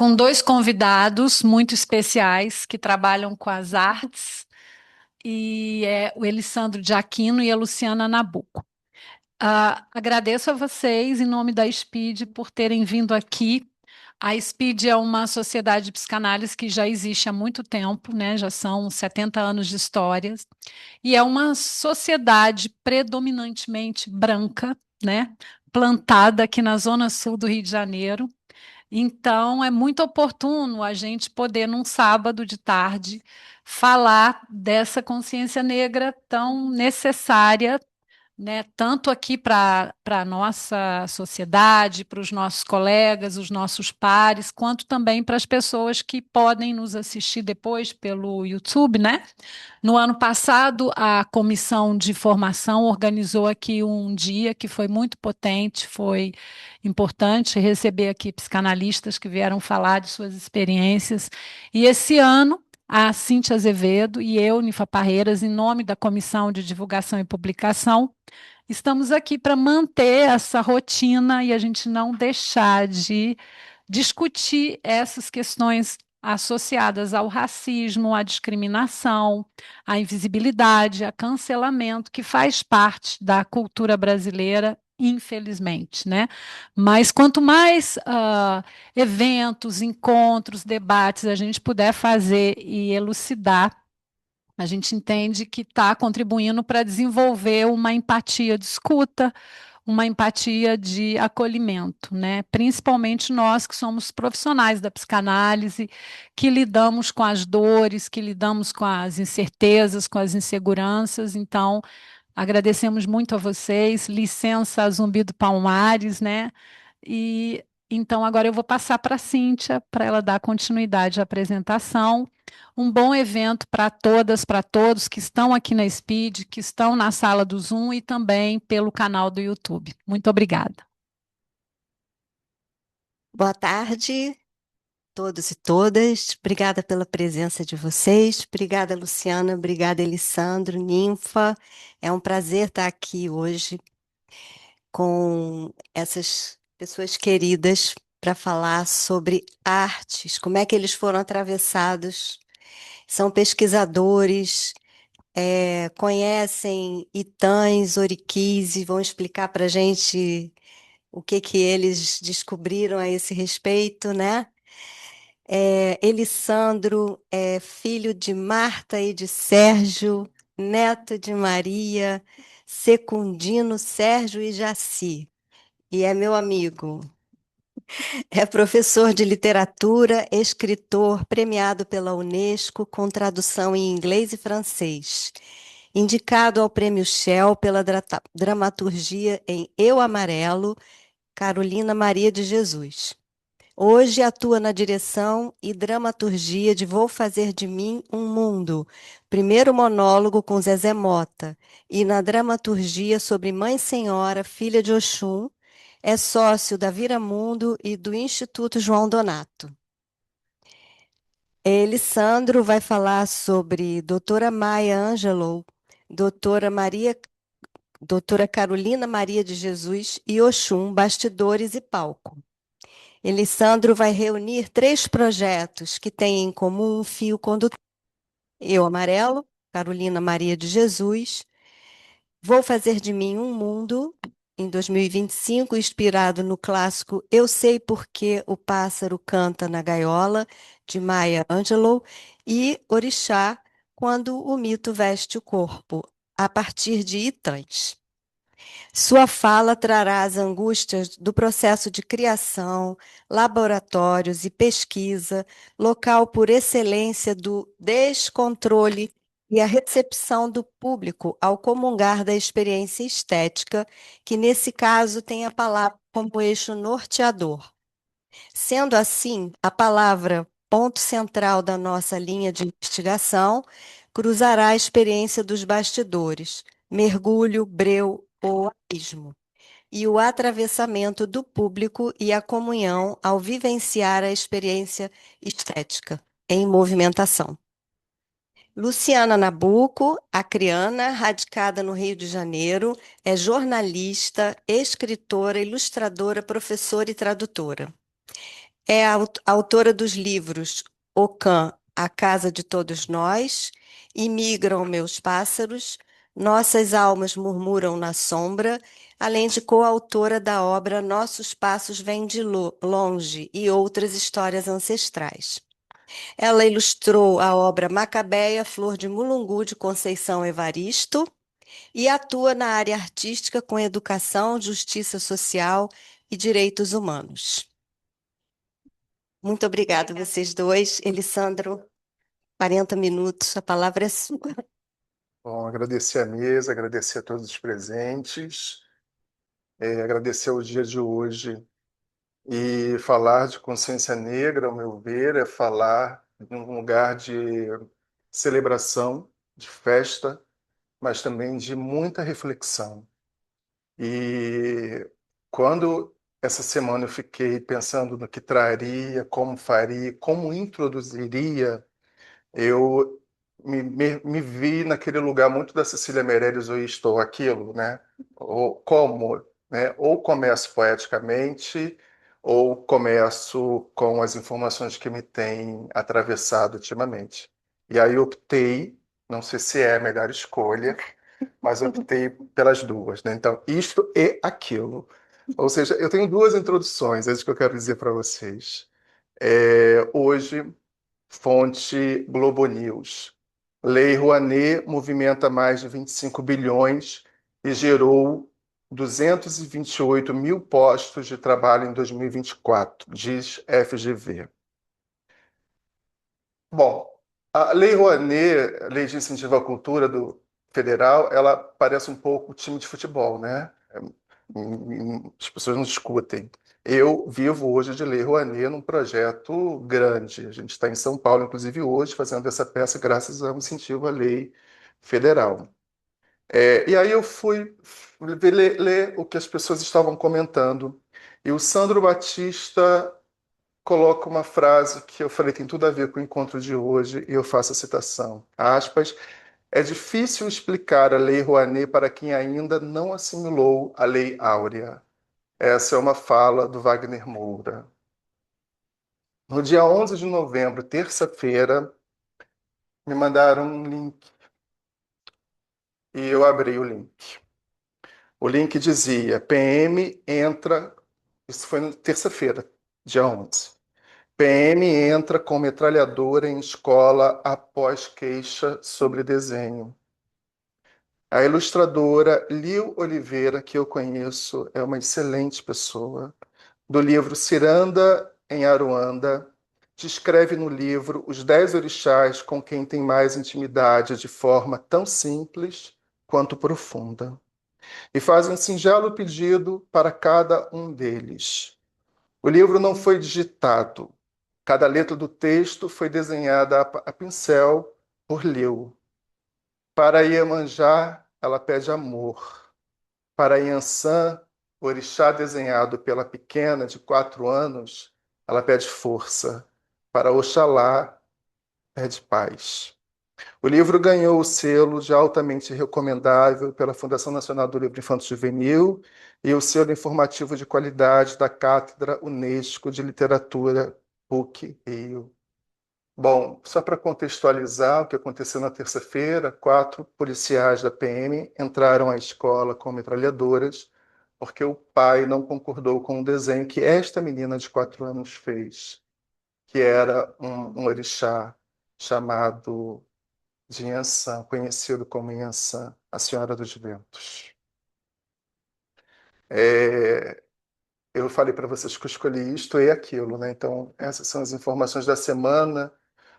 com dois convidados muito especiais que trabalham com as artes, e é o Elisandro de Aquino e a Luciana Nabuco. Agradeço a vocês, em nome da SPID, por terem vindo aqui. A SPID é uma sociedade de psicanálise que já existe há muito tempo, né? Já são 70 anos de história, e é uma sociedade predominantemente branca, né? Plantada aqui na zona sul do Rio de Janeiro. Então, é muito oportuno a gente poder, num sábado de tarde, falar dessa consciência negra tão necessária, né, tanto aqui para a nossa sociedade, para os nossos colegas, os nossos pares, quanto também para as pessoas que podem nos assistir depois pelo YouTube, né? No ano passado, a comissão de formação organizou aqui um dia que foi muito potente, foi importante receber aqui psicanalistas que vieram falar de suas experiências. E esse ano, a Cíntia Azevedo e eu, Nifa Parreiras, em nome da Comissão de Divulgação e Publicação, estamos aqui para manter essa rotina e a gente não deixar de discutir essas questões associadas ao racismo, à discriminação, à invisibilidade, a cancelamento, que faz parte da cultura brasileira, infelizmente, né? Mas quanto mais eventos, encontros, debates a gente puder fazer e elucidar, a gente entende que está contribuindo para desenvolver uma empatia de escuta, uma empatia de acolhimento, né? Principalmente nós que somos profissionais da psicanálise, que lidamos com as dores, que lidamos com as incertezas, com as inseguranças. Então, agradecemos muito a vocês. Licença, Zumbi do Palmares, né? E então agora eu vou passar para a Cíntia para ela dar continuidade à apresentação. Um bom evento para todas, para todos que estão aqui na Speed, que estão na sala do Zoom e também pelo canal do YouTube. Muito obrigada. Boa tarde, todos e todas. Obrigada pela presença de vocês. Obrigada, Luciana. Obrigada, Elissandro, Ninfa. É um prazer estar aqui hoje com essas pessoas queridas para falar sobre artes, como é que eles foram atravessados. São pesquisadores, conhecem Itães, Oriquis e vão explicar para a gente o que que eles descobriram a esse respeito, né? Elissandro é filho de Marta e de Sérgio, neto de Maria, Secundino, Sérgio e Jaci. E é meu amigo. É professor de literatura, escritor, premiado pela Unesco com tradução em inglês e francês. Indicado ao Prêmio Shell pela dramaturgia em Eu Amarelo, Carolina Maria de Jesus. Hoje atua na direção e dramaturgia de Vou Fazer de Mim um Mundo, primeiro monólogo com Zezé Mota, e na dramaturgia sobre Mãe Senhora, filha de Oxum, é sócio da Viramundo e do Instituto João Donato. Elisandro vai falar sobre doutora Maya Angelou, doutora Maria, doutora Carolina Maria de Jesus e Oxum, bastidores e palco. Elisandro vai reunir três projetos que têm em comum um fio condutor. Eu Amarelo, Carolina Maria de Jesus, Vou Fazer de Mim um Mundo, em 2025, inspirado no clássico Eu Sei Porque o Pássaro Canta na Gaiola, de Maya Angelou, e Orixá, Quando o Mito Veste o Corpo, a partir de Itãs. Sua fala trará as angústias do processo de criação, laboratórios e pesquisa, local por excelência do descontrole e a recepção do público ao comungar da experiência estética, que nesse caso tem a palavra como eixo norteador. Sendo assim, a palavra ponto central da nossa linha de investigação cruzará a experiência dos bastidores, mergulho, breu ou abismo, e o atravessamento do público e a comunhão ao vivenciar a experiência estética em movimentação. Luciana Nabuco, acriana, radicada no Rio de Janeiro, é jornalista, escritora, ilustradora, professora e tradutora. É a autora dos livros Ocã, A Casa de Todos Nós, Imigram Meus Pássaros, Nossas Almas Murmuram na Sombra, além de coautora da obra Nossos Passos Vêm de Longe e outras histórias ancestrais. Ela ilustrou a obra Macabeia, Flor de Mulungu, de Conceição Evaristo, e atua na área artística com educação, justiça social e direitos humanos. Muito obrigada, vocês dois. Elisandro, 40 minutos, a palavra é sua. Bom, agradecer a mesa, agradecer a todos os presentes, agradecer o dia de hoje. E falar de consciência negra, ao meu ver, é falar de um lugar de celebração, de festa, mas também de muita reflexão. E quando essa semana eu fiquei pensando no que traria, como faria, como introduziria, eu me vi naquele lugar muito da Cecília Meirelles, ou isto ou aquilo, né? Ou como, né? Ou começo poeticamente, ou começo com as informações que me têm atravessado ultimamente. E aí optei, não sei se é a melhor escolha, mas optei pelas duas, né? Então, isto e aquilo. Ou seja, eu tenho duas introduções, é isso que eu quero dizer para vocês. Hoje, fonte Globo News. Lei Rouanet movimenta mais de 25 bilhões e gerou 228 mil postos de trabalho em 2024, diz FGV. Bom, a Lei Rouanet, a Lei de Incentivo à Cultura do Federal, ela parece um pouco time de futebol, né? As pessoas não discutem. Eu vivo hoje de Lei Rouanet num projeto grande. A gente está em São Paulo, inclusive hoje, fazendo essa peça graças ao incentivo à lei federal. E aí eu fui ler o que as pessoas estavam comentando. E o Sandro Batista coloca uma frase que eu falei tem tudo a ver com o encontro de hoje, e eu faço a citação. Aspas, é difícil explicar a Lei Rouanet para quem ainda não assimilou a Lei Áurea. Essa é uma fala do Wagner Moura. No dia 11 de novembro, terça-feira, me mandaram um link e eu abri o link. O link dizia: PM entra. Isso foi na terça-feira, dia 11. PM entra com metralhadora em escola após queixa sobre desenho. A ilustradora Lil Oliveira, que eu conheço, é uma excelente pessoa, do livro Ciranda em Aruanda, descreve no livro os 10 orixás com quem tem mais intimidade de forma tão simples quanto profunda, e faz um singelo pedido para cada um deles. O livro não foi digitado, cada letra do texto foi desenhada a pincel por Liu. Para Iemanjá, ela pede amor. Para Yansan, orixá desenhado pela pequena de 4 anos, ela pede força. Para Oxalá, pede paz. O livro ganhou o selo de altamente recomendável pela Fundação Nacional do Livro Infanto Juvenil e o selo informativo de qualidade da Cátedra Unesco de Literatura PUC-Rio. Bom, só para contextualizar o que aconteceu na terça-feira, 4 policiais da PM entraram à escola com metralhadoras porque o pai não concordou com o desenho que esta menina de 4 anos fez, que era um orixá chamado de Yansan, conhecido como Yansan, a Senhora dos Ventos. É, eu falei para vocês que eu escolhi isto e aquilo, né? Então, essas são as informações da semana,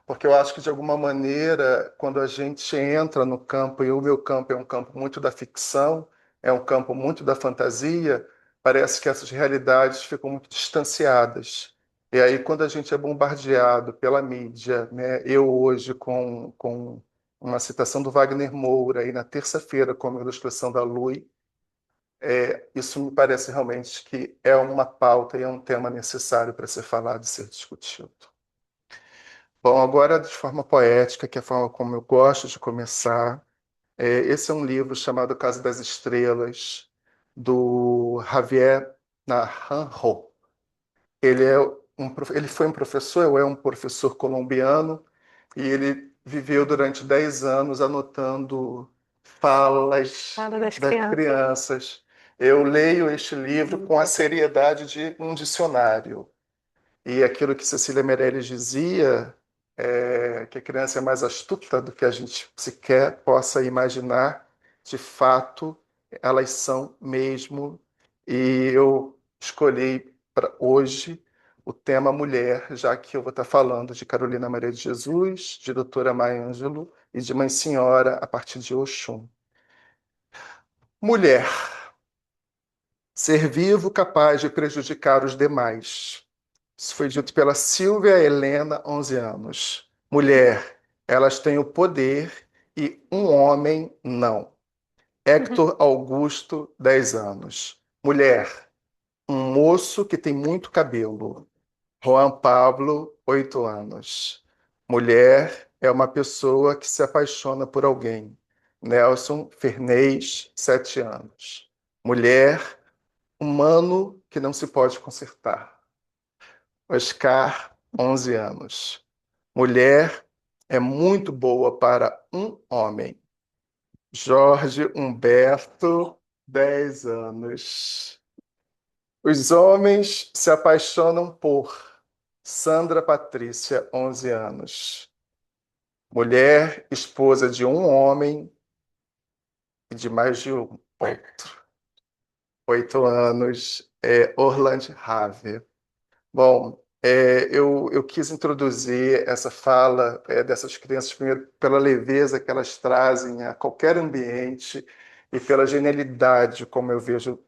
porque eu acho que, de alguma maneira, quando a gente entra no campo, e o meu campo é um campo muito da ficção, é um campo muito da fantasia, parece que essas realidades ficam muito distanciadas. E aí, quando a gente é bombardeado pela mídia, né? Eu hoje com uma citação do Wagner Moura, e na terça-feira com a ilustração da Lui, isso me parece realmente que é uma pauta e é um tema necessário para ser falado e ser discutido. Bom, agora de forma poética, que é a forma como eu gosto de começar, esse é um livro chamado Casa das Estrelas, do Javier Naranjo. Ele é ele foi um professor, ou é um professor colombiano, e ele viveu durante 10 anos anotando falas Fala das das crianças. crianças. Eu leio este livro com a seriedade de um dicionário. E aquilo que Cecília Meirelles dizia, que a criança é mais astuta do que a gente sequer possa imaginar, de fato, elas são mesmo. E eu escolhi para hoje o tema mulher, já que eu vou estar falando de Carolina Maria de Jesus, de Doutora Maya Angelou e de Mãe Senhora a partir de Oxum. Mulher, ser vivo capaz de prejudicar os demais. Isso foi dito pela Silvia Helena, 11 anos. Mulher, elas têm o poder e um homem não. Hector Augusto, 10 anos. Mulher, um moço que tem muito cabelo. Juan Pablo, 8 anos. Mulher é uma pessoa que se apaixona por alguém. Nelson Fernês, 7 anos. Mulher, humano que não se pode consertar. Oscar, 11 anos. Mulher é muito boa para um homem. Jorge Humberto, 10 anos. Os homens se apaixonam por Sandra Patrícia, 11 anos. Mulher, esposa de um homem e de mais de um outro. 8 anos, Orland Have. Bom, eu quis introduzir essa fala dessas crianças, primeiro, pela leveza que elas trazem a qualquer ambiente e pela genialidade, como eu vejo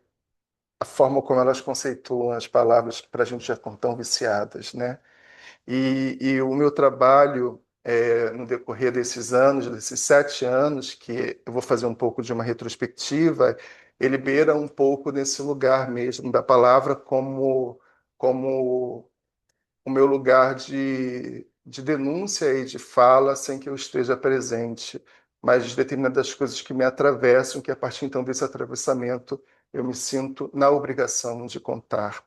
a forma como elas conceituam as palavras que para a gente já estão tão viciadas, né? E o meu trabalho, no decorrer desses anos, desses 7 anos, que eu vou fazer um pouco de uma retrospectiva, ele beira um pouco nesse lugar mesmo da palavra como o meu lugar de denúncia e de fala sem que eu esteja presente, mas de determinadas coisas que me atravessam, que a partir então desse atravessamento eu me sinto na obrigação de contar.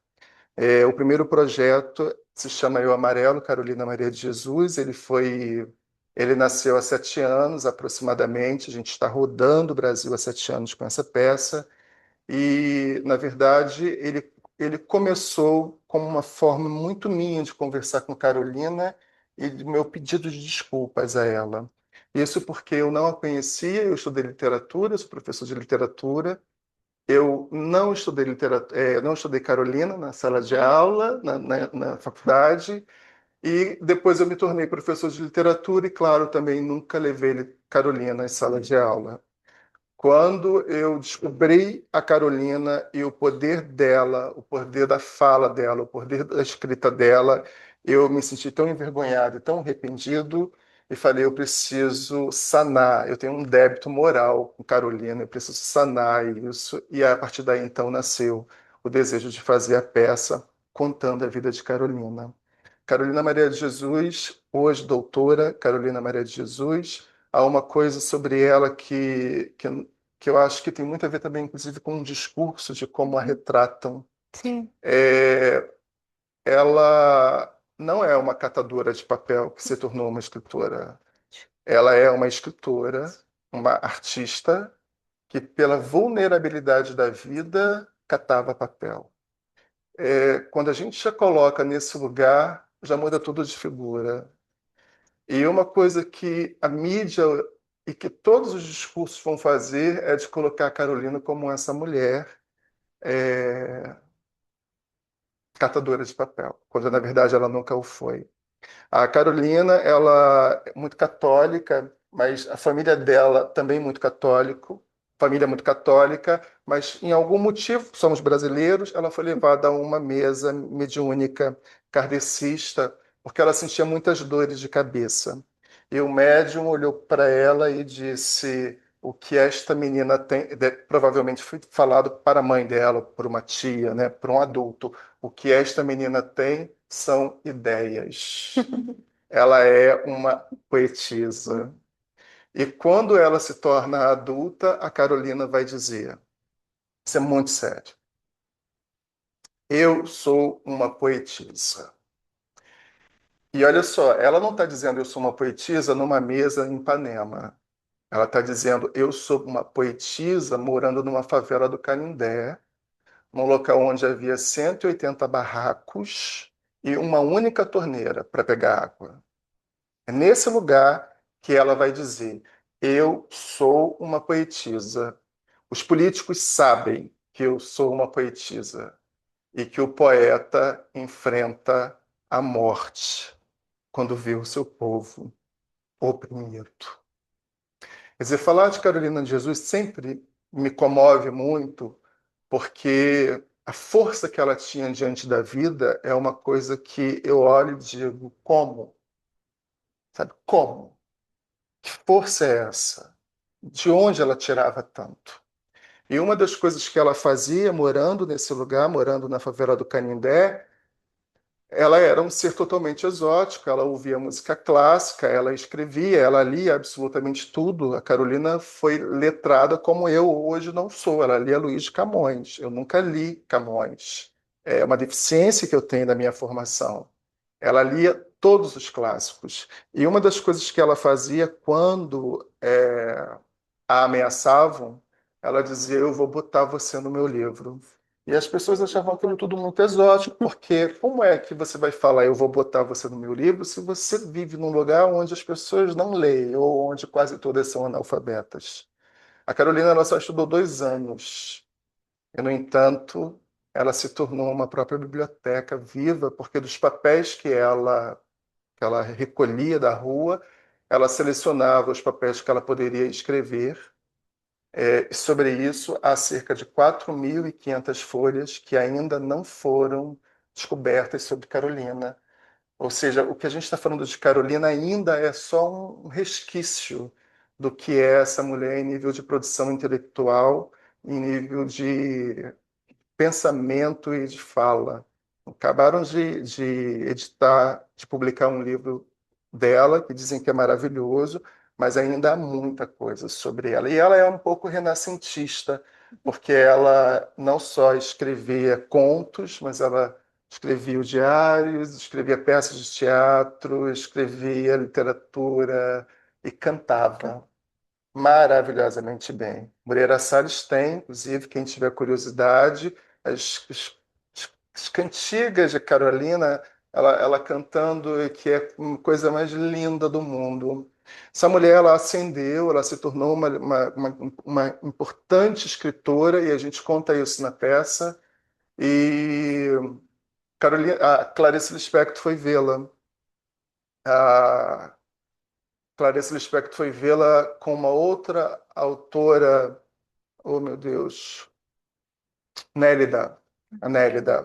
O primeiro projeto se chama Eu Amarelo, Carolina Maria de Jesus. Ele nasceu há 7 anos aproximadamente. A gente está rodando o Brasil há 7 anos com essa peça. E, na verdade, ele começou como uma forma muito minha de conversar com Carolina e do meu pedido de desculpas a ela. Isso porque eu não a conhecia, eu estudei literatura, sou professor de literatura, eu não estudei literatura, não estudei Carolina na sala de aula, na faculdade, e depois eu me tornei professor de literatura e, claro, também nunca levei Carolina em sala de aula. Quando eu descobri a Carolina e o poder dela, o poder da fala dela, o poder da escrita dela, eu me senti tão envergonhado, tão arrependido, e falei: eu preciso sanar, eu tenho um débito moral com Carolina, eu preciso sanar isso. E a partir daí, então, nasceu o desejo de fazer a peça contando a vida de Carolina. Carolina Maria de Jesus, hoje doutora Carolina Maria de Jesus, há uma coisa sobre ela que eu acho que tem muito a ver também, inclusive, com um discurso de como a retratam. Sim. Ela não é uma catadora de papel que se tornou uma escritora. Ela é uma escritora, uma artista que, pela vulnerabilidade da vida, catava papel. Quando a gente já coloca nesse lugar, já muda tudo de figura. E uma coisa que a mídia e que todos os discursos vão fazer é de colocar a Carolina como essa mulher catadora de papel, quando na verdade ela nunca o foi. A Carolina, ela é muito católica, mas a família dela também muito católico, família muito católica, mas em algum motivo, somos brasileiros, ela foi levada a uma mesa mediúnica kardecista, porque ela sentia muitas dores de cabeça. E o médium olhou para ela e disse: o que esta menina tem, provavelmente foi falado para a mãe dela, por uma tia, né, para um adulto, o que esta menina tem são ideias. Ela é uma poetisa. E quando ela se torna adulta, a Carolina vai dizer: isso é muito sério. Eu sou uma poetisa. E olha só, ela não está dizendo eu sou uma poetisa numa mesa em Ipanema. Ela está dizendo eu sou uma poetisa morando numa favela do Canindé, num local onde havia 180 barracos e uma única torneira para pegar água. É nesse lugar que ela vai dizer: eu sou uma poetisa. Os políticos sabem que eu sou uma poetisa e que o poeta enfrenta a morte quando vê o seu povo oprimido. Quer dizer, falar de Carolina de Jesus sempre me comove muito, porque a força que ela tinha diante da vida é uma coisa que eu olho e digo: como? Sabe, como? Que força é essa? De onde ela tirava tanto? E uma das coisas que ela fazia, morando nesse lugar, morando na favela do Canindé, ela era um ser totalmente exótico, ela ouvia música clássica, ela escrevia, ela lia absolutamente tudo. A Carolina foi letrada como eu hoje não sou, ela lia Luís de Camões. Eu nunca li Camões. É uma deficiência que eu tenho da minha formação. Ela lia todos os clássicos. E uma das coisas que ela fazia quando a ameaçavam, ela dizia: eu vou botar você no meu livro. E as pessoas achavam aquilo tudo muito exótico, porque como é que você vai falar eu vou botar você no meu livro se você vive num lugar onde as pessoas não leem ou onde quase todas são analfabetas? A Carolina ela só estudou 2 anos e, no entanto, ela se tornou uma própria biblioteca viva, porque dos papéis que ela recolhia da rua, ela selecionava os papéis que ela poderia escrever. Sobre isso, há cerca de 4.500 folhas que ainda não foram descobertas sobre Carolina. Ou seja, o que a gente está falando de Carolina ainda é só um resquício do que é essa mulher em nível de produção intelectual, em nível de pensamento e de fala. Acabaram de editar, de publicar um livro dela, que dizem que é maravilhoso, mas ainda há muita coisa sobre ela. E ela é um pouco renascentista, porque ela não só escrevia contos, mas ela escrevia diários, escrevia peças de teatro, escrevia literatura e cantava maravilhosamente bem. Moreira Salles tem, inclusive, quem tiver curiosidade, as cantigas de Carolina, ela cantando, que é uma coisa mais linda do mundo. Essa mulher, ela ascendeu, ela se tornou uma importante escritora, e a gente conta isso na peça. E a Clarice Lispector foi vê-la. A Clarice Lispector foi vê-la com uma outra autora, oh meu Deus, Nélida, a Nélida.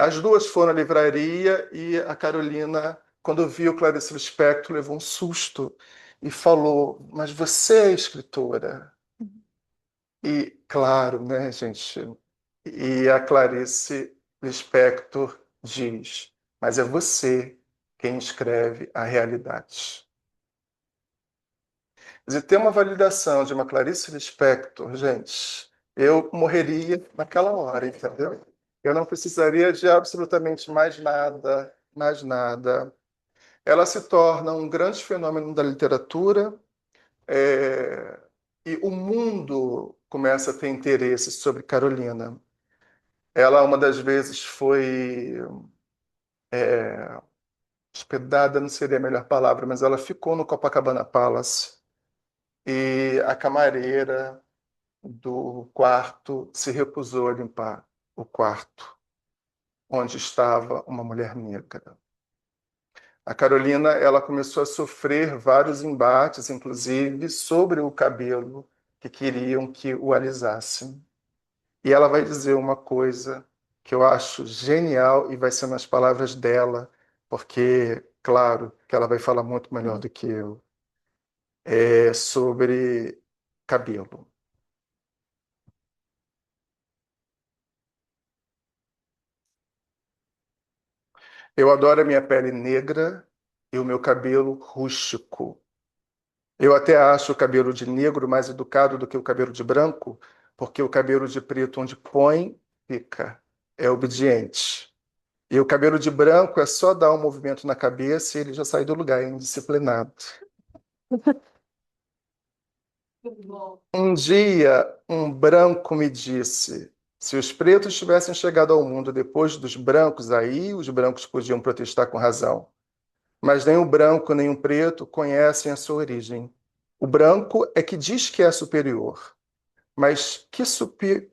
As duas foram à livraria e a Carolina, quando viu Clarice Lispector, levou um susto e falou: mas você é escritora? E, claro, né, gente? E a Clarice Lispector diz: mas é você quem escreve a realidade. Quer dizer, ter uma validação de uma Clarice Lispector, gente, eu morreria naquela hora, entendeu? Eu não precisaria de absolutamente mais nada, mais nada. Ela se torna um grande fenômeno da literatura, é, e o mundo começa a ter interesse sobre Carolina. Ela, uma das vezes, foi hospedada, não seria a melhor palavra, mas ela ficou no Copacabana Palace. E a camareira do quarto se recusou a limpar o quarto onde estava uma mulher negra. A Carolina, ela começou a sofrer vários embates, inclusive sobre o cabelo que queriam que o alisassem. E ela vai dizer uma coisa que eu acho genial e vai ser nas palavras dela, porque, claro, que ela vai falar muito melhor do que eu, sobre cabelo. Eu adoro a minha pele negra e o meu cabelo rústico. Eu até acho o cabelo de negro mais educado do que o cabelo de branco, porque o cabelo de preto, onde põe, fica. É obediente. E o cabelo de branco é só dar um movimento na cabeça e ele já sai do lugar, é indisciplinado. Um dia, um branco me disse: se os pretos tivessem chegado ao mundo depois dos brancos, aí os brancos podiam protestar com razão. Mas nem o branco nem o preto conhecem a sua origem. O branco é que diz que é superior, mas que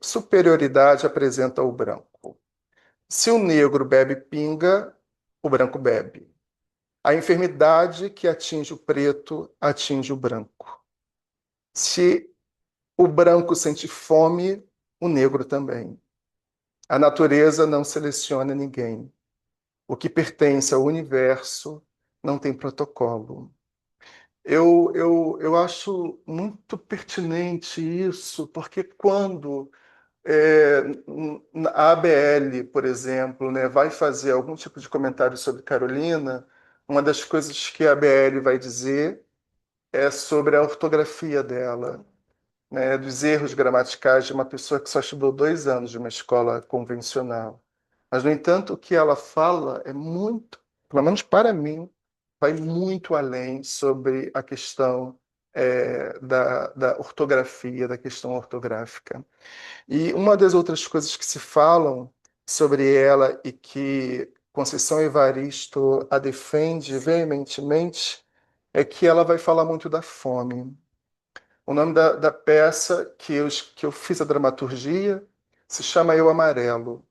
superioridade apresenta o branco? Se o negro bebe pinga, o branco bebe. A enfermidade que atinge o preto atinge o branco. Se o branco sente fome, o negro também. A natureza não seleciona ninguém. O que pertence ao universo não tem protocolo. Eu acho muito pertinente isso, porque quando é, a ABL, por exemplo, né, vai fazer algum tipo de comentário sobre Carolina, uma das coisas que a ABL vai dizer é sobre a ortografia dela, né, dos erros gramaticais de uma pessoa que só estudou 2 anos de uma escola convencional. Mas, no entanto, o que ela fala é muito, pelo menos para mim, vai muito além sobre a questão da ortografia, da questão ortográfica. E uma das outras coisas que se falam sobre ela e que Conceição Evaristo a defende veementemente é que ela vai falar muito da fome. O nome da peça que eu fiz a dramaturgia se chama Eu Amarelo.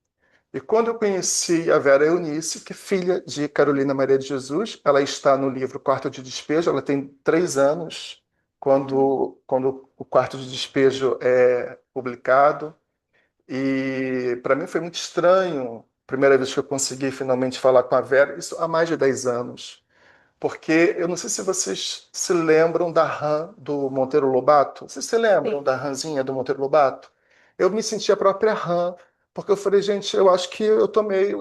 E quando eu conheci a Vera Eunice, que é filha de Carolina Maria de Jesus, ela está no livro Quarto de Despejo, ela tem 3 anos quando o Quarto de Despejo é publicado. E para mim foi muito estranho, primeira vez que eu consegui finalmente falar com a Vera, isso há mais de 10 anos. Porque eu não sei se vocês se lembram da rã do Monteiro Lobato. Vocês se lembram da rãzinha do Monteiro Lobato? Eu me senti a própria rã, porque eu falei, gente, eu acho que eu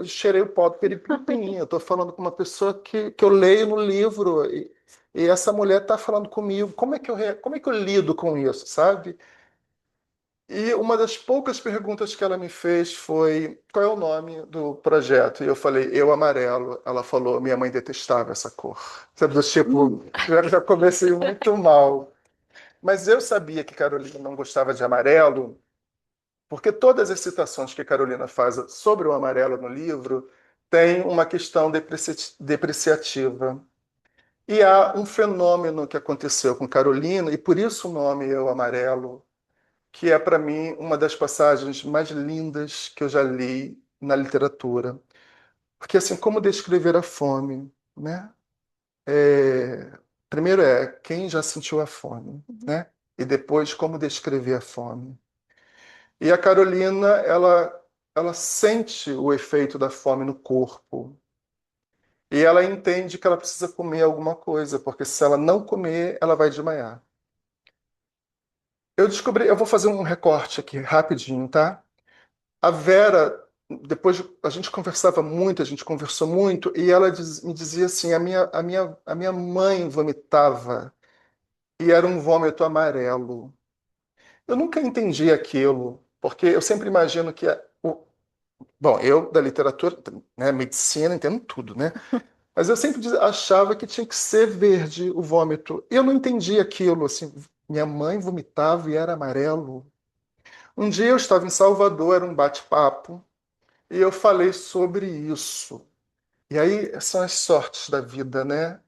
cheirei o pó do peripim. Eu estou falando com uma pessoa que eu leio no livro e essa mulher está falando comigo. Como é que eu lido com isso, sabe? E uma das poucas perguntas que ela me fez foi: qual é o nome do projeto? E eu falei: Eu Amarelo. Ela falou: minha mãe detestava essa cor. Sabe, do tipo, já comecei muito mal. Mas eu sabia que Carolina não gostava de amarelo, porque todas as citações que Carolina faz sobre o amarelo no livro têm uma questão depreciativa. E há um fenômeno que aconteceu com Carolina, e por isso o nome Eu Amarelo, que é para mim uma das passagens mais lindas que eu já li na literatura. Porque assim, como descrever a fome, né? Primeiro quem já sentiu a fome, né? E depois como descrever a fome. E a Carolina, ela sente o efeito da fome no corpo. E ela entende que ela precisa comer alguma coisa, porque se ela não comer, ela vai desmaiar. Eu vou fazer um recorte aqui rapidinho, tá? A Vera, depois a gente conversava muito, a gente conversou muito, e ela me dizia assim: a minha mãe vomitava e era um vômito amarelo. Eu nunca entendi aquilo, porque eu sempre imagino que. Bom, eu da literatura, né, medicina, entendo tudo, né? Mas eu sempre achava que tinha que ser verde o vômito. Eu não entendi aquilo, assim. Minha mãe vomitava e era amarelo. Um dia eu estava em Salvador, era um bate-papo, e eu falei sobre isso. E aí são as sortes da vida, né?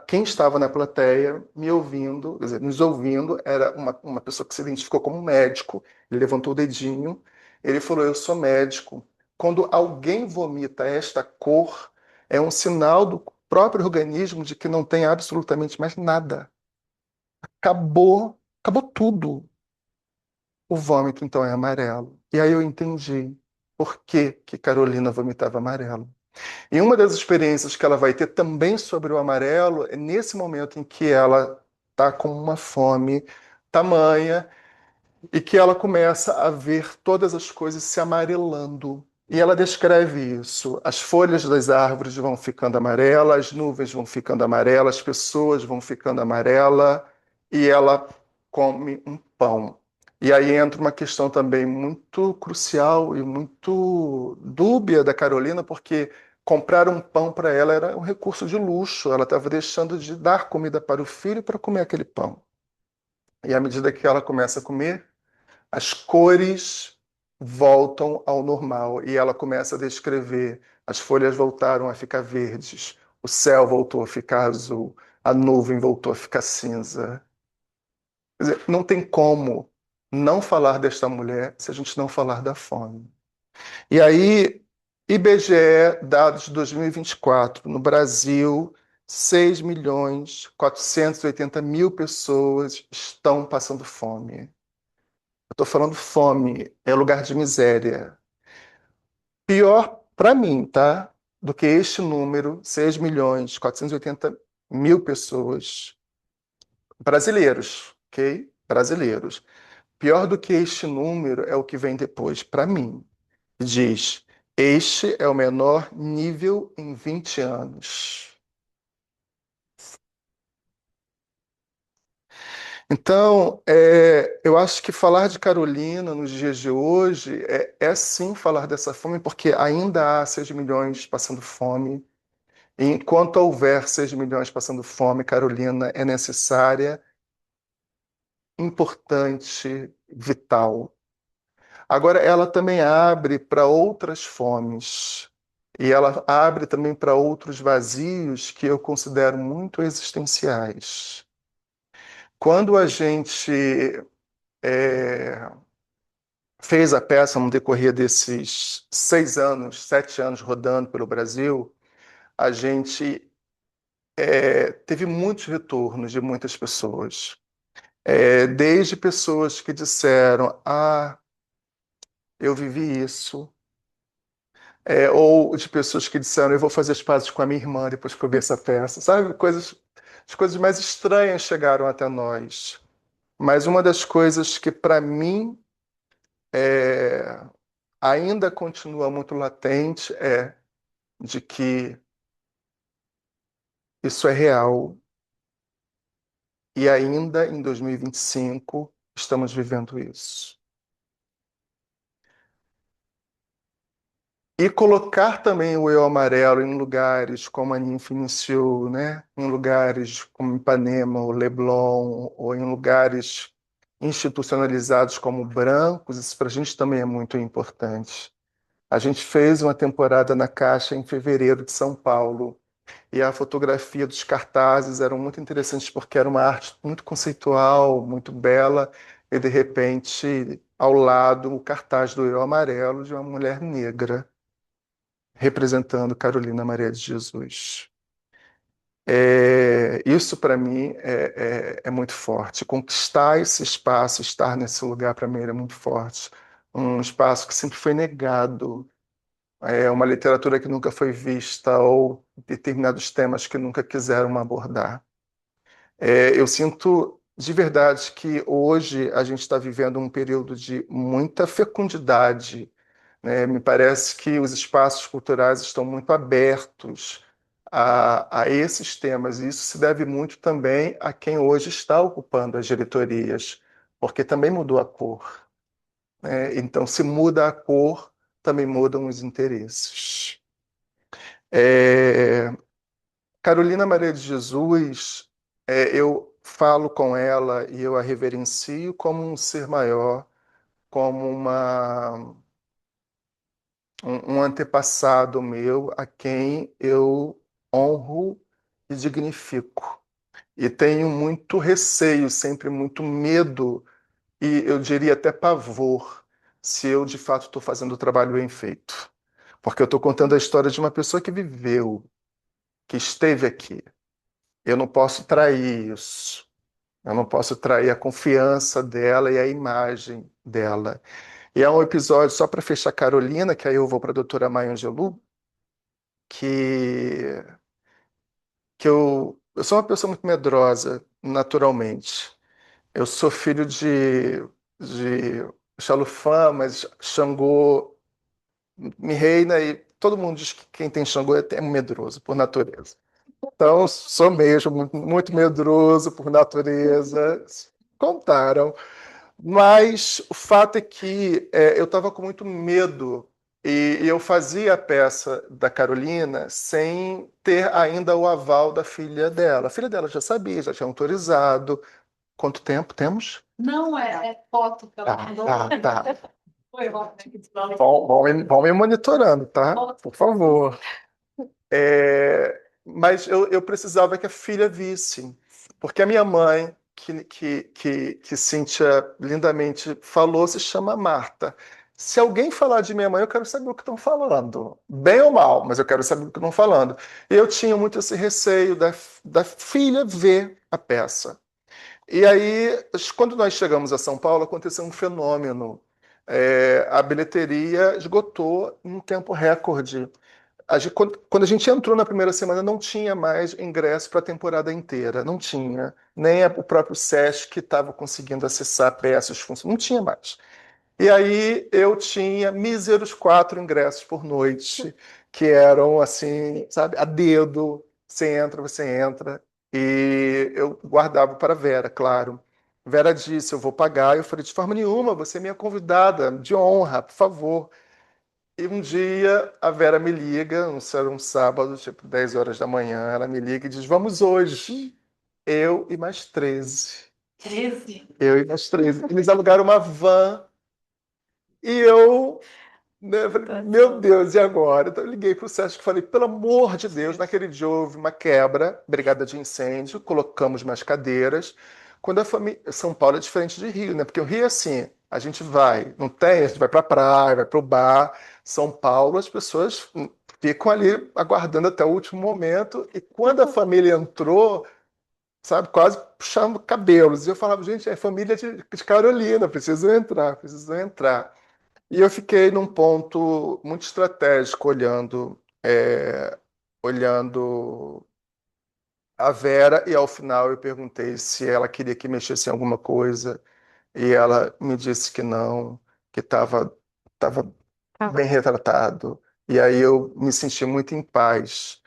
Quem estava na plateia me ouvindo, quer dizer, nos ouvindo, era uma pessoa que se identificou como médico. Ele levantou o dedinho, ele falou: Eu sou médico. Quando alguém vomita esta cor, é um sinal do próprio organismo de que não tem absolutamente mais nada. Acabou tudo. O vômito, então, é amarelo. E aí eu entendi por que que Carolina vomitava amarelo. E uma das experiências que ela vai ter também sobre o amarelo é nesse momento em que ela está com uma fome tamanha e que ela começa a ver todas as coisas se amarelando. E ela descreve isso. As folhas das árvores vão ficando amarelas, as nuvens vão ficando amarelas, as pessoas vão ficando amarelas, e ela come um pão. E aí entra uma questão também muito crucial e muito dúbia da Carolina, porque comprar um pão para ela era um recurso de luxo. Ela estava deixando de dar comida para o filho para comer aquele pão. E à medida que ela começa a comer, as cores voltam ao normal e ela começa a descrever. As folhas voltaram a ficar verdes, o céu voltou a ficar azul, a nuvem voltou a ficar cinza. Quer dizer, não tem como não falar desta mulher se a gente não falar da fome. E aí, IBGE, dados de 2024, no Brasil, 6.480.000 pessoas estão passando fome. Eu estou falando fome, é lugar de miséria. Pior para mim, tá? Do que este número, 6.480.000 pessoas brasileiros, ok? Brasileiros. Pior do que este número é o que vem depois, para mim. Diz: este é o menor nível em 20 anos. Então, eu acho que falar de Carolina nos dias de hoje é sim falar dessa fome, porque ainda há 6 milhões passando fome. E enquanto houver 6 milhões passando fome, Carolina é necessária, importante, vital. Agora, ela também abre para outras fomes. E ela abre também para outros vazios que eu considero muito existenciais. Quando a gente é, fez a peça no decorrer desses 6 anos, 7 anos rodando pelo Brasil, a gente teve muitos retornos de muitas pessoas. Desde pessoas que disseram: Ah, eu vivi isso. Ou de pessoas que disseram: Eu vou fazer as pazes com a minha irmã depois que eu ver essa peça. Sabe? As coisas mais estranhas chegaram até nós. Mas uma das coisas que, para mim, é, ainda continua muito latente é de que isso é real e ainda em 2025 estamos vivendo isso. E colocar também o eu amarelo em lugares como a ninfa iniciou, né? Em lugares como Ipanema, ou Leblon, ou em lugares institucionalizados como brancos, isso para a gente também é muito importante. A gente fez uma temporada na Caixa em fevereiro de São Paulo, e a fotografia dos cartazes eram muito interessantes porque era uma arte muito conceitual, muito bela, e de repente, ao lado, o cartaz do Eu Amarelo de uma mulher negra representando Carolina Maria de Jesus. Isso para mim é muito forte. Conquistar esse espaço, estar nesse lugar para mim era muito forte. Um espaço que sempre foi negado, uma literatura que nunca foi vista ou determinados temas que nunca quiseram abordar. Eu sinto de verdade que hoje a gente está vivendo um período de muita fecundidade, né? Me parece que os espaços culturais estão muito abertos a esses temas, e isso se deve muito também a quem hoje está ocupando as diretorias, porque também mudou a cor, né? Então, se muda a cor, também mudam os interesses. É, Carolina Maria de Jesus, eu falo com ela e eu a reverencio como um ser maior, como um antepassado meu a quem eu honro e dignifico. E tenho muito receio, sempre muito medo e eu diria até pavor, se eu de fato estou fazendo o trabalho bem feito. Porque eu estou contando a história de uma pessoa que viveu, que esteve aqui. Eu não posso trair isso. Eu não posso trair a confiança dela e a imagem dela. E é um episódio, só para fechar Carolina, que aí eu vou para a doutora Maya Angelou, que, que eu sou uma pessoa muito medrosa, naturalmente. Eu sou filho de Xalufã, mas Xangô me reina e todo mundo diz que quem tem Xangô é medroso, por natureza. Então, sou mesmo muito, muito medroso por natureza. Contaram. Mas o fato é que eu estava com muito medo e eu fazia a peça da Carolina sem ter ainda o aval da filha dela. A filha dela já sabia, já tinha autorizado. Quanto tempo temos? Não, é foto que ela mandou. Tá. Foi ótimo. Vão me monitorando, tá? Por favor. Mas eu precisava que a filha visse, porque a minha mãe, que Cíntia lindamente falou, se chama Marta. Se alguém falar de minha mãe, eu quero saber o que estão falando, bem ou mal, mas eu quero saber o que estão falando. Eu tinha muito esse receio da filha ver a peça. E aí, quando nós chegamos a São Paulo, aconteceu um fenômeno. A bilheteria esgotou em um tempo recorde. Quando a gente entrou na primeira semana, não tinha mais ingresso para a temporada inteira. Não tinha. Nem o próprio SESC estava conseguindo acessar peças. Não tinha mais. E aí eu tinha míseros 4 ingressos por noite, que eram assim, sabe, a dedo. Você entra. E eu guardava para a Vera, claro. Vera disse: eu vou pagar. Eu falei: de forma nenhuma, você é minha convidada, de honra, por favor. E um dia a Vera me liga, era um sábado, tipo 10 horas da manhã, ela me liga e diz: vamos hoje. Eu e mais 13. 13? Eu e mais 13. Eles alugaram uma van e eu, né, falei, meu Deus, e agora? Então eu liguei para o Sérgio e falei: pelo amor de Deus, naquele dia houve uma quebra, brigada de incêndio, colocamos mais cadeiras. Quando a família. São Paulo é diferente de Rio, né? Porque o Rio é assim: a gente vai, não tem, a gente vai para a praia, vai para o bar. São Paulo, as pessoas ficam ali aguardando até o último momento, e quando a família entrou, sabe, quase puxando cabelos. E eu falava: gente, é família de Carolina, preciso entrar, preciso entrar. E eu fiquei num ponto muito estratégico, olhando a Vera, e ao final eu perguntei se ela queria que mexesse em alguma coisa, e ela me disse que não, que estava bem retratado. E aí eu me senti muito em paz,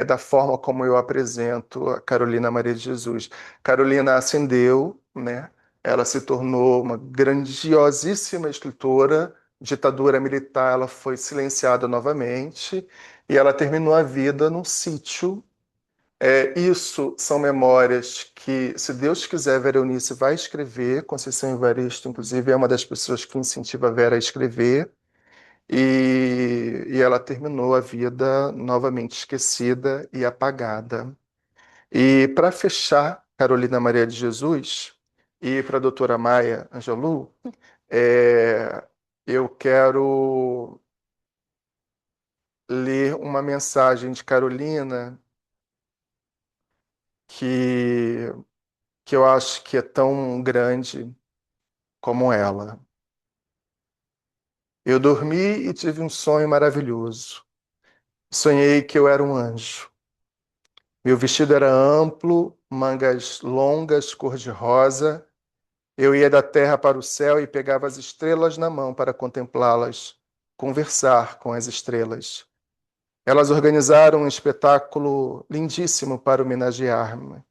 da forma como eu apresento a Carolina Maria de Jesus. Carolina ascendeu, né? Ela se tornou uma grandiosíssima escritora. Ditadura militar, ela foi silenciada novamente e ela terminou a vida num sítio. Isso são memórias que, se Deus quiser, Vera Eunice vai escrever. Conceição Evaristo, inclusive, é uma das pessoas que incentiva a Vera a escrever. E ela terminou a vida novamente esquecida e apagada. E para fechar, Carolina Maria de Jesus e para a doutora Maia Angelou, é, eu quero ler uma mensagem de Carolina que, que eu acho que é tão grande como ela. Eu dormi e tive um sonho maravilhoso. Sonhei que eu era um anjo. Meu vestido era amplo, mangas longas, cor-de-rosa. Eu ia da terra para o céu e pegava as estrelas na mão para contemplá-las, conversar com as estrelas. Elas organizaram um espetáculo lindíssimo para homenagear-me.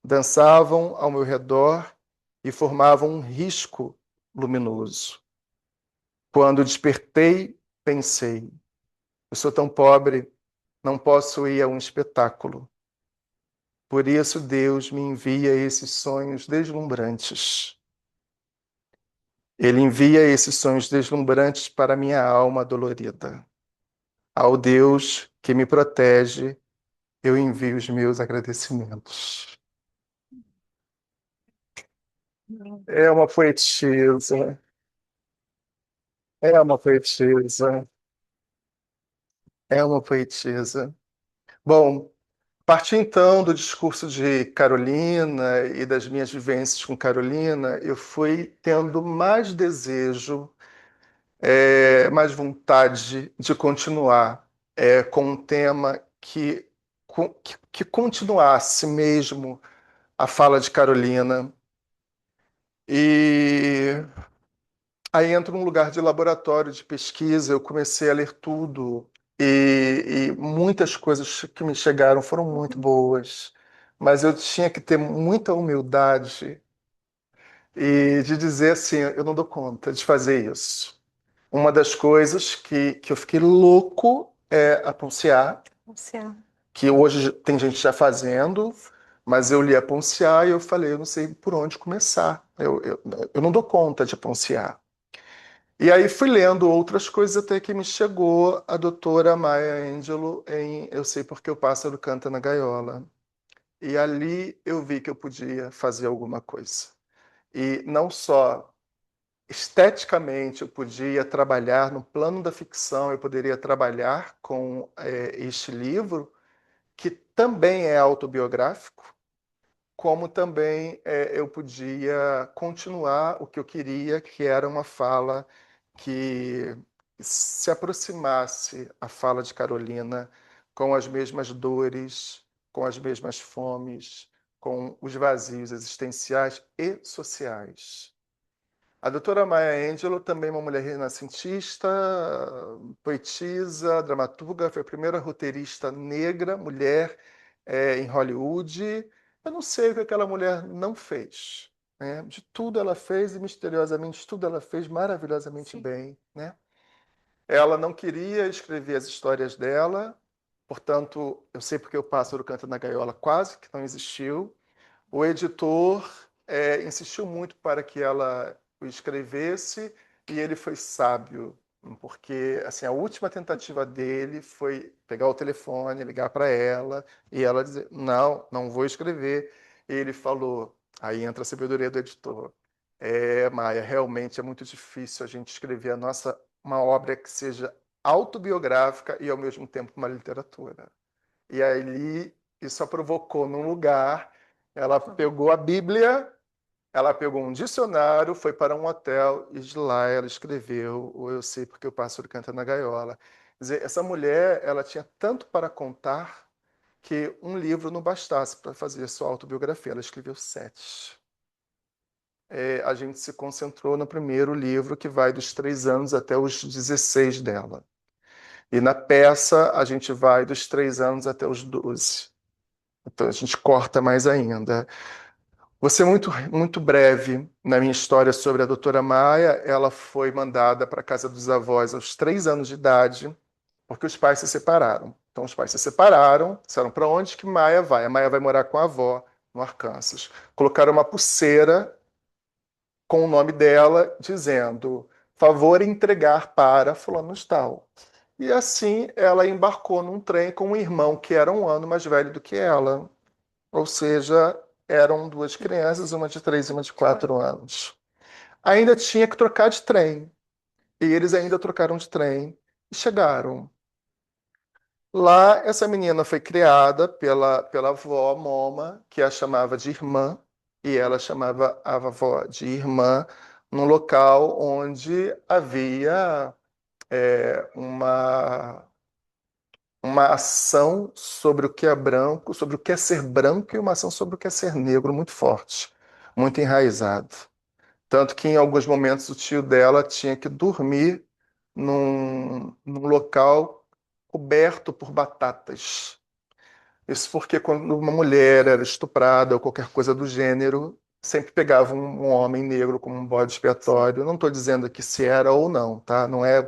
Dançavam ao meu redor e formavam um risco luminoso. Quando despertei, pensei: eu sou tão pobre, não posso ir a um espetáculo. Por isso Deus me envia esses sonhos deslumbrantes. Ele envia esses sonhos deslumbrantes para minha alma dolorida. Ao Deus que me protege, eu envio os meus agradecimentos. É uma poetisa, é uma poetisa, é uma poetisa. Bom, partir então do discurso de Carolina e das minhas vivências com Carolina, eu fui tendo mais desejo, mais vontade de continuar com um tema que continuasse mesmo a fala de Carolina. E aí entra um lugar de laboratório de pesquisa, eu comecei a ler tudo, e muitas coisas que me chegaram foram muito boas, mas eu tinha que ter muita humildade e de dizer assim, eu não dou conta de fazer isso. Uma das coisas que eu fiquei louco é a Ponciá, Anunciar. que hoje tem gente já fazendo, mas eu li a Ponciá e eu falei, eu não sei por onde começar. Eu não dou conta de Ponciá. E aí fui lendo outras coisas até que me chegou a doutora Maya Angelou em Eu Sei Porque o Pássaro Canta na Gaiola. E ali eu vi que eu podia fazer alguma coisa. E não só esteticamente eu podia trabalhar no plano da ficção, eu poderia trabalhar com este livro, que também é autobiográfico, como também eu podia continuar o que eu queria, que era uma fala que se aproximasse a fala de Carolina com as mesmas dores, com as mesmas fomes, com os vazios existenciais e sociais. A doutora Maya Angelou também é uma mulher renascentista, poetisa, dramaturga, foi a primeira roteirista negra, mulher, em Hollywood. Eu não sei o que aquela mulher não fez, né? De tudo ela fez e misteriosamente tudo ela fez maravilhosamente bem, né? Ela não queria escrever as histórias dela, portanto, eu sei porque o pássaro canta na gaiola quase que não existiu. O editor insistiu muito para que ela o escrevesse e ele foi sábio, porque assim a última tentativa dele foi pegar o telefone, ligar para ela e ela dizer não, não vou escrever. E ele falou, aí entra a sabedoria do editor. Maia, realmente é muito difícil a gente escrever uma obra que seja autobiográfica e ao mesmo tempo uma literatura. E aí isso a provocou num lugar. Ela pegou a Bíblia, ela pegou um dicionário, foi para um hotel e de lá ela escreveu o Eu Sei Porque o Pássaro Canta na Gaiola. Quer dizer, essa mulher, ela tinha tanto para contar que um livro não bastasse para fazer sua autobiografia. Ela escreveu 7. A gente se concentrou no primeiro livro, que vai dos 3 anos até os 16 dela. E na peça, a gente vai dos 3 anos até os 12. Então a gente corta mais ainda. Vou ser muito breve na minha história sobre a doutora Maia. Ela foi mandada para a casa dos avós aos 3 anos de idade, porque os pais se separaram. Então os pais se separaram, disseram para onde que Maia vai? A Maia vai morar com a avó no Arkansas. Colocaram uma pulseira com o nome dela, dizendo: favor entregar para fulano de tal. E assim ela embarcou num trem com um irmão que era um ano mais velho do que ela. Ou seja, eram 2 crianças, uma de 3 e uma de 4 anos. Ainda tinha que trocar de trem. E eles ainda trocaram de trem e chegaram. Lá, essa menina foi criada pela avó Moma, que a chamava de irmã, e ela chamava a avó de irmã, num local onde havia uma ação sobre o que é branco, sobre o que é ser branco, e uma ação sobre o que é ser negro muito forte, muito enraizado. Tanto que em alguns momentos o tio dela tinha que dormir num local coberto por batatas. Isso porque quando uma mulher era estuprada ou qualquer coisa do gênero, sempre pegava um homem negro como um bode expiatório. Não estou dizendo aqui se era ou não, tá? Não é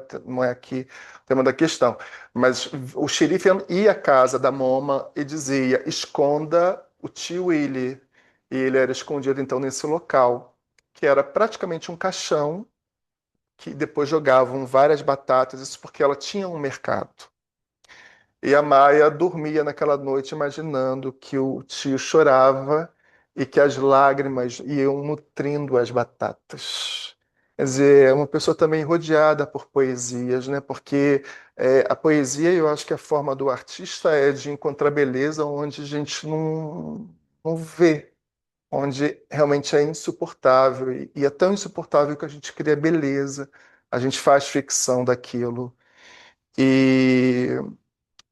aqui o tema da questão. Mas o xerife ia à casa da Moma e dizia: esconda o tio Willie. E ele era escondido então nesse local, que era praticamente um caixão, que depois jogavam várias batatas, isso porque ela tinha um mercado. E a Maia dormia naquela noite imaginando que o tio chorava e que as lágrimas iam nutrindo as batatas. Quer dizer, é uma pessoa também rodeada por poesias, né? Porque a poesia, eu acho que a forma do artista é de encontrar beleza onde a gente não vê, onde realmente é insuportável. E é tão insuportável que a gente cria beleza, a gente faz ficção daquilo. E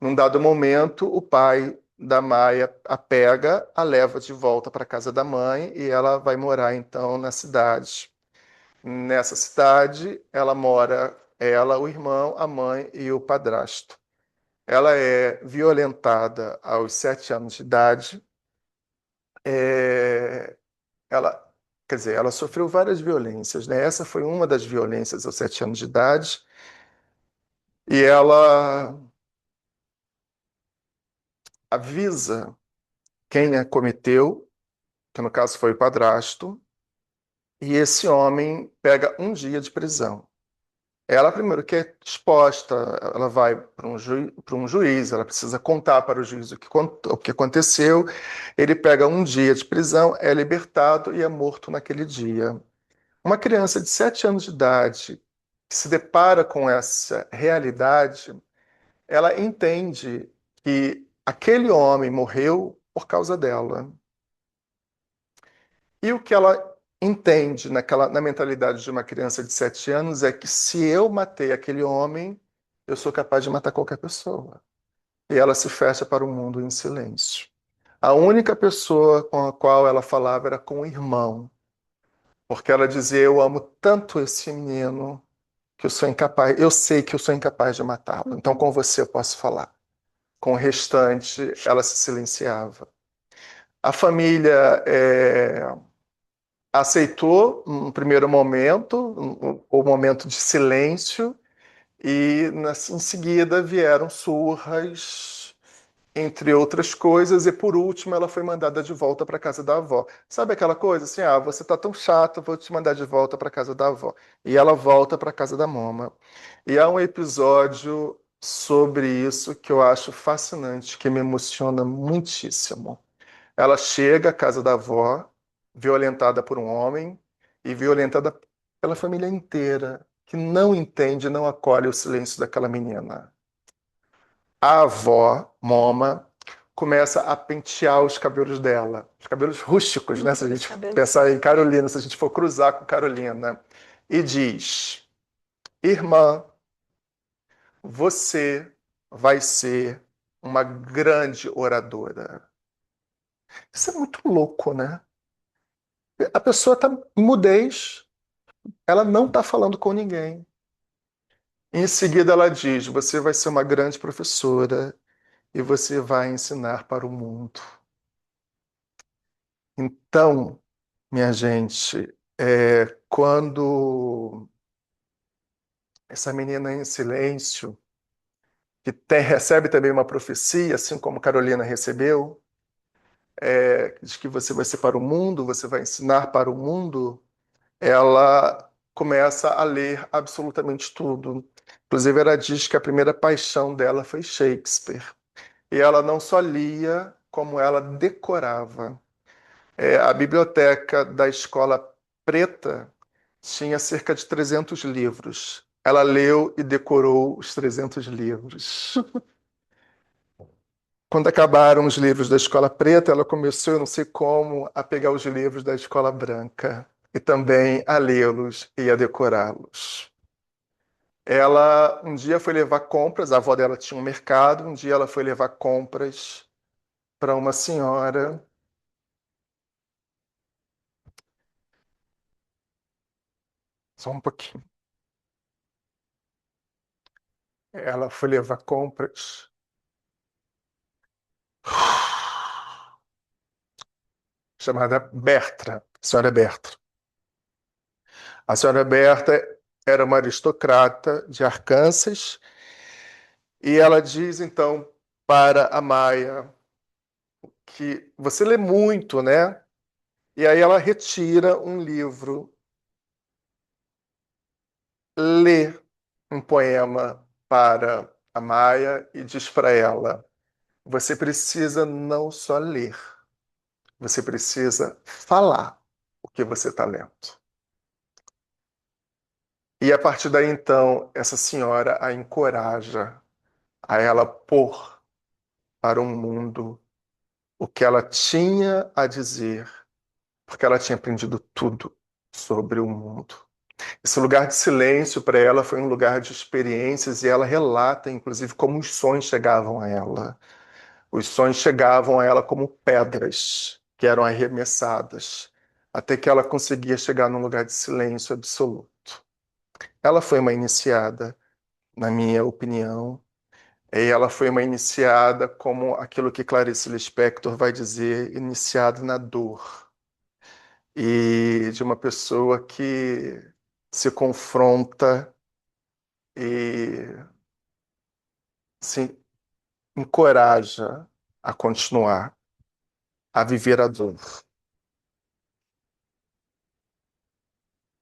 num dado momento, o pai da Maia a pega, a leva de volta para a casa da mãe e ela vai morar então na cidade. Nessa cidade, ela mora, ela, o irmão, a mãe e o padrasto. Ela é violentada aos 7 anos de idade. Ela Quer dizer, ela sofreu várias violências, né? Essa foi uma das violências aos 7 anos de idade. E ela avisa quem a cometeu, que no caso foi o padrasto, e esse homem pega um dia de prisão. Ela, primeiro, que é exposta, ela vai para um juiz, ela precisa contar para o juiz o que aconteceu. Ele pega um dia de prisão, é libertado e é morto naquele dia. Uma criança de 7 anos de idade que se depara com essa realidade, ela entende que aquele homem morreu por causa dela. E o que ela entende na mentalidade de uma criança de 7 anos é que se eu matei aquele homem, eu sou capaz de matar qualquer pessoa. E ela se fecha para o mundo em silêncio. A única pessoa com a qual ela falava era com o irmão, porque ela dizia: eu amo tanto esse menino que eu sou incapaz, eu sei que eu sou incapaz de matá-lo. Então com você eu posso falar. Com o restante, ela se silenciava. A família aceitou um primeiro momento, o momento de silêncio, e em seguida vieram surras, entre outras coisas, e por último ela foi mandada de volta para casa da avó. Sabe aquela coisa assim, ah, você tá tão chato, vou te mandar de volta para casa da avó. E ela volta para casa da mama. E há um episódio sobre isso que eu acho fascinante, que me emociona muitíssimo. Ela chega à casa da avó, violentada por um homem e violentada pela família inteira, que não entende, não acolhe o silêncio daquela menina. A avó, Moma, começa a pentear os cabelos dela, os cabelos rústicos, né? Se a gente pensar em Carolina, se a gente for cruzar com Carolina, e diz: Irmã, você vai ser uma grande oradora. Isso é muito louco, né? A pessoa está em mudez, ela não está falando com ninguém. Em seguida, ela diz: você vai ser uma grande professora e você vai ensinar para o mundo. Então, minha gente, quando essa menina em silêncio, que recebe também uma profecia, assim como Carolina recebeu, de que você vai ser para o mundo, você vai ensinar para o mundo, ela começa a ler absolutamente tudo. Inclusive, ela diz que a primeira paixão dela foi Shakespeare. E ela não só lia, como ela decorava. A biblioteca da Escola Preta tinha cerca de 300 livros. Ela leu e decorou os 300 livros. Quando acabaram os livros da Escola Preta, ela começou, eu não sei como, a pegar os livros da Escola Branca e também a lê-los e a decorá-los. Ela um dia foi levar compras, a avó dela tinha um mercado, um dia ela foi levar compras para uma senhora. Só um pouquinho. Ela foi levar compras. Chamada Bertra, senhora Bertra. A senhora Berta era uma aristocrata de Arkansas e ela diz então para a Maia que você lê muito, né? E aí ela retira um livro, lê um poema para a Maia e diz para ela: você precisa não só ler, você precisa falar o que você está lendo. E a partir daí, então, essa senhora a encoraja a ela pôr para o mundo o que ela tinha a dizer, porque ela tinha aprendido tudo sobre o mundo. Esse lugar de silêncio para ela foi um lugar de experiências e ela relata, inclusive, como os sonhos chegavam a ela. Os sonhos chegavam a ela como pedras que eram arremessadas, até que ela conseguia chegar num lugar de silêncio absoluto. Ela foi uma iniciada, na minha opinião, e ela foi uma iniciada como aquilo que Clarice Lispector vai dizer, iniciada na dor. e de uma pessoa que se confronta e se encoraja a continuar a viver a dor.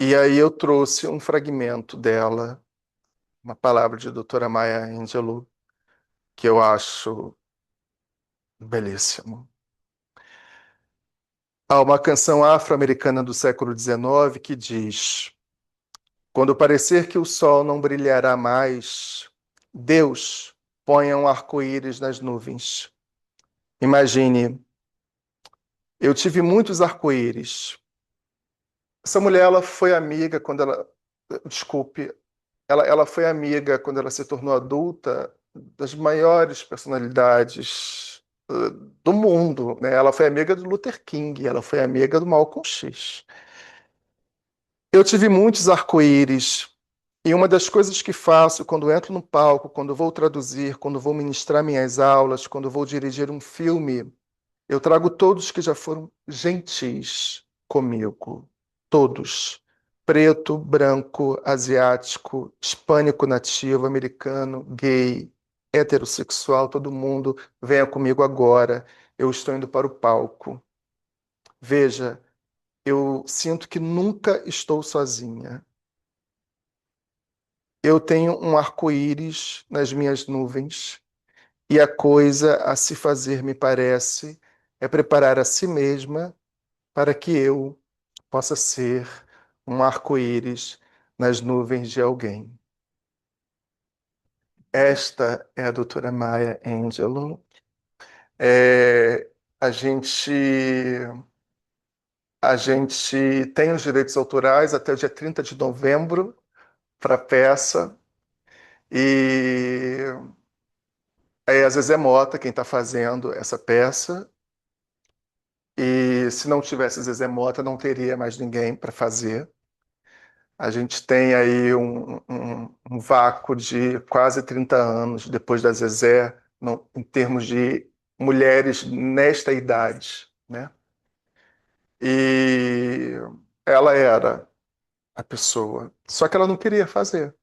E aí eu trouxe um fragmento dela, uma palavra de doutora Maya Angelou, que eu acho belíssimo. Há uma canção afro-americana do século XIX que diz: quando parecer que o sol não brilhará mais, Deus ponha um arco-íris nas nuvens. Imagine, eu tive muitos arco-íris. Essa mulher, ela foi amiga quando ela. Desculpe, ela foi amiga quando ela se tornou adulta das maiores personalidades do mundo, né? Ela foi amiga do Luther King, ela foi amiga do Malcolm X. Eu tive muitos arco-íris e uma das coisas que faço quando entro no palco, quando vou traduzir, quando vou ministrar minhas aulas, quando vou dirigir um filme, eu trago todos que já foram gentis comigo. Todos. Preto, branco, asiático, hispânico nativo, americano, gay, heterossexual, todo mundo, venha comigo agora. Eu estou indo para o palco. Veja, eu sinto que nunca estou sozinha. Eu tenho um arco-íris nas minhas nuvens e a coisa a se fazer, me parece, é preparar a si mesma para que eu possa ser um arco-íris nas nuvens de alguém. Esta é a doutora Maya Angelou. É, a gente, a gente tem os direitos autorais até o dia 30 de novembro para a peça. E é a Zezé Mota quem está fazendo essa peça. E se não tivesse Zezé Mota, não teria mais ninguém para fazer. A gente tem aí um vácuo de quase 30 anos depois da Zezé, em termos de mulheres nesta idade, né? E ela era a pessoa, só que ela não queria fazer.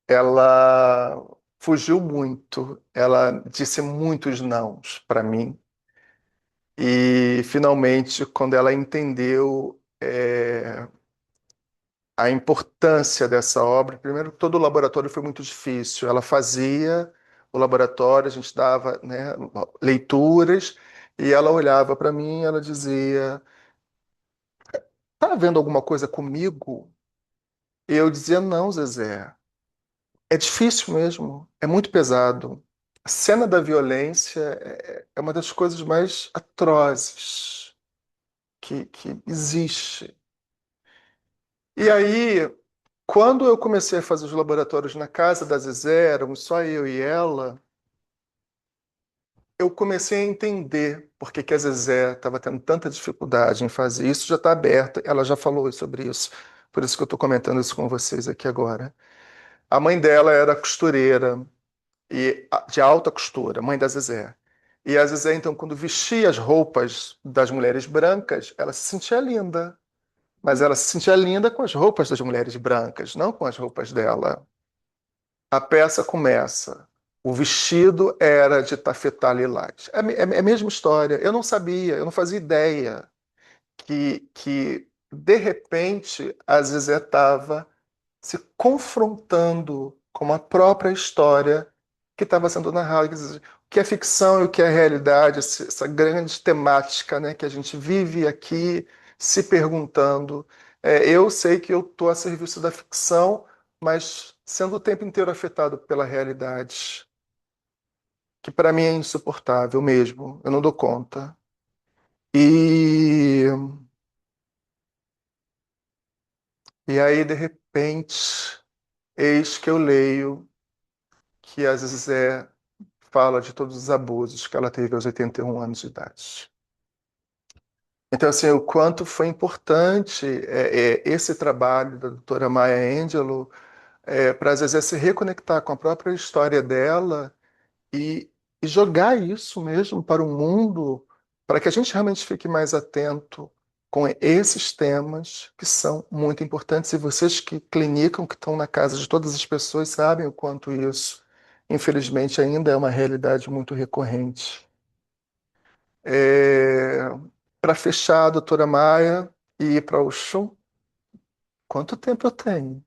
Ela fugiu muito, ela disse muitos nãos para mim. E finalmente, quando ela entendeu a importância dessa obra. Primeiro, todo o laboratório foi muito difícil. Ela fazia o laboratório, a gente dava, né, leituras, e ela olhava para mim e ela dizia: tá vendo alguma coisa comigo? E eu dizia: não, Zezé, é difícil mesmo, é muito pesado. A cena da violência é uma das coisas mais atrozes que existe. E aí, quando eu comecei a fazer os laboratórios na casa da Zezé, éramos só eu e ela, eu comecei a entender por que que a Zezé estava tendo tanta dificuldade em fazer. Isso já está aberto, ela já falou sobre isso, por isso que eu estou comentando isso com vocês aqui agora. A mãe dela era costureira, de alta costura, mãe da Zezé. E a Zezé, então, quando vestia as roupas das mulheres brancas, ela se sentia linda. Mas ela se sentia linda com as roupas das mulheres brancas, não com as roupas dela. A peça começa. O vestido era de tafetá lilás. É a mesma história. Eu não sabia, eu não fazia ideia que de repente, a Zezé estava se confrontando com a própria história que estava sendo narrada. Quer dizer, o que é ficção e o que é realidade, essa grande temática, né, que a gente vive aqui se perguntando. Eu sei que eu estou a serviço da ficção, mas sendo o tempo inteiro afetado pela realidade, que para mim é insuportável mesmo, eu não dou conta. E, e aí, de repente, eis que eu leio que a Zezé fala de todos os abusos que ela teve aos 81 anos de idade. Então, assim, o quanto foi importante esse trabalho da doutora Maya Angelou para a Zezé se reconectar com a própria história dela e, e jogar isso mesmo para o mundo, para que a gente realmente fique mais atento com esses temas que são muito importantes. E vocês que clinicam, que estão na casa de todas as pessoas, sabem o quanto isso, infelizmente, ainda é uma realidade muito recorrente. Para fechar, doutora Maia, e ir para o Oxum, quanto tempo eu tenho?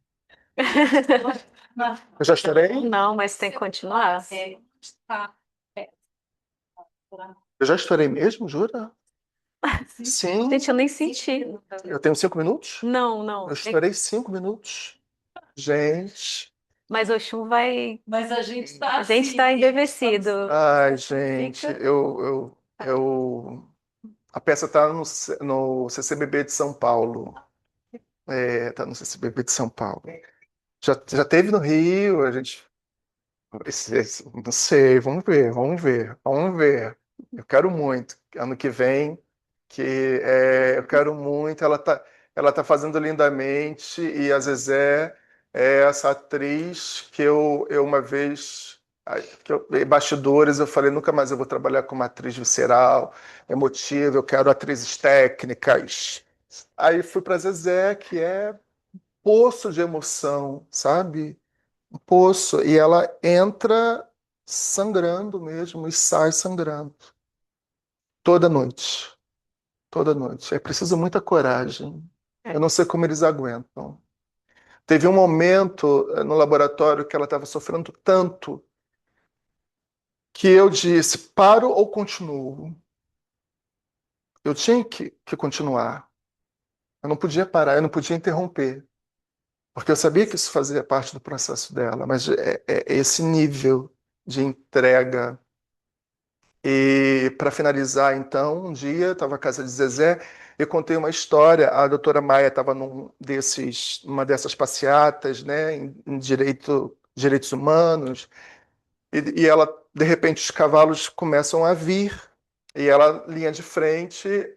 Eu já estarei? Não, mas tem que continuar. Eu já estourei mesmo, jura? Sim. Gente, eu nem senti. Eu tenho 5 minutos? Não, não. Eu estourei 5 minutos. Gente. Mas o Oxum vai. Mas a gente está A gente está embevecido. Ai, gente. Fica. A peça está no CCBB de São Paulo. Tá no CCBB de São Paulo. Já teve no Rio, a gente. Não sei, vamos ver, vamos ver, vamos ver. Eu quero muito. Ano que vem, eu quero muito. Ela tá fazendo lindamente e a Zezé é essa atriz que eu uma vez, bastidores, eu falei nunca mais eu vou trabalhar com uma atriz visceral, emotiva. Eu quero atrizes técnicas. Aí fui para Zezé, que é poço de emoção, sabe? Um poço, e ela entra sangrando mesmo e sai sangrando toda noite, toda noite. É preciso muita coragem. Eu não sei como eles aguentam. Teve um momento no laboratório que ela estava sofrendo tanto que eu disse: paro ou continuo? Eu tinha que continuar. Eu não podia parar, eu não podia interromper, porque eu sabia que isso fazia parte do processo dela, mas é esse nível de entrega. E para finalizar, então, um dia eu estava na casa de Zezé e contei uma história. A doutora Maia estava numa dessas passeatas, né, em direitos humanos, e ela, de repente, os cavalos começam a vir e ela, linha de frente,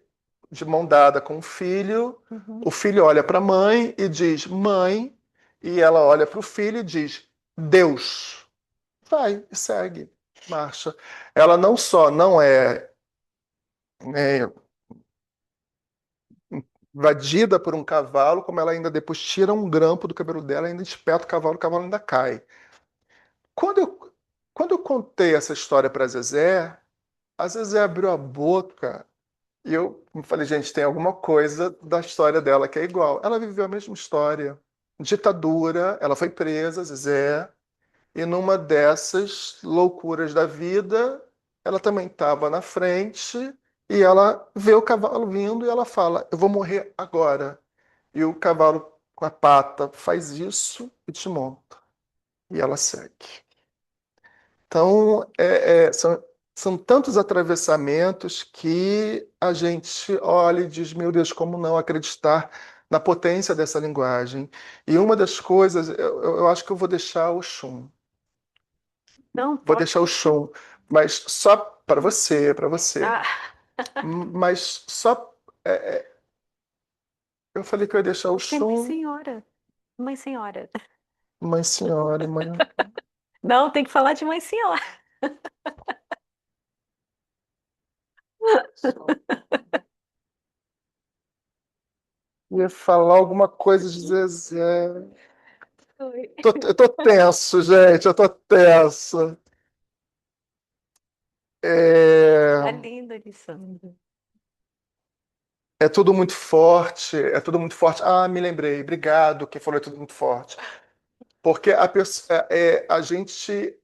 de mão dada com o filho. Uhum. O filho olha para a mãe e diz: Mãe, e ela olha para o filho e diz: Deus. Vai e segue, marcha. Ela não só não é invadida por um cavalo, como ela ainda depois tira um grampo do cabelo dela, ainda espeta o cavalo ainda cai. Quando eu, quando eu contei essa história para a Zezé abriu a boca e eu falei, gente, tem alguma coisa da história dela que é igual. Ela viveu a mesma história. Ditadura, ela foi presa, Zezé. E numa dessas loucuras da vida, ela também estava na frente e ela vê o cavalo vindo e ela fala: Eu vou morrer agora. E o cavalo com a pata faz isso e desmonta. E ela segue. Então, são tantos atravessamentos que a gente olha e diz: Meu Deus, como não acreditar na potência dessa linguagem? E uma das coisas, eu acho que eu vou deixar o Xum. Não, Vou pode. deixar o Xum, mas só para você, para você. Ah, Mas só. Eu falei que eu ia deixar o tem mãe Xum, senhora. Mãe senhora. mãe senhora, mãe. Não, tem que falar de mãe senhora. Ia falar alguma coisa de Zezé. Oi. Eu tô tenso, gente, eu tô tenso. Tá É, linda, Alessandra. é tudo muito forte, é tudo muito forte. Ah, me lembrei, obrigado, quem falou é tudo muito forte. Porque a gente,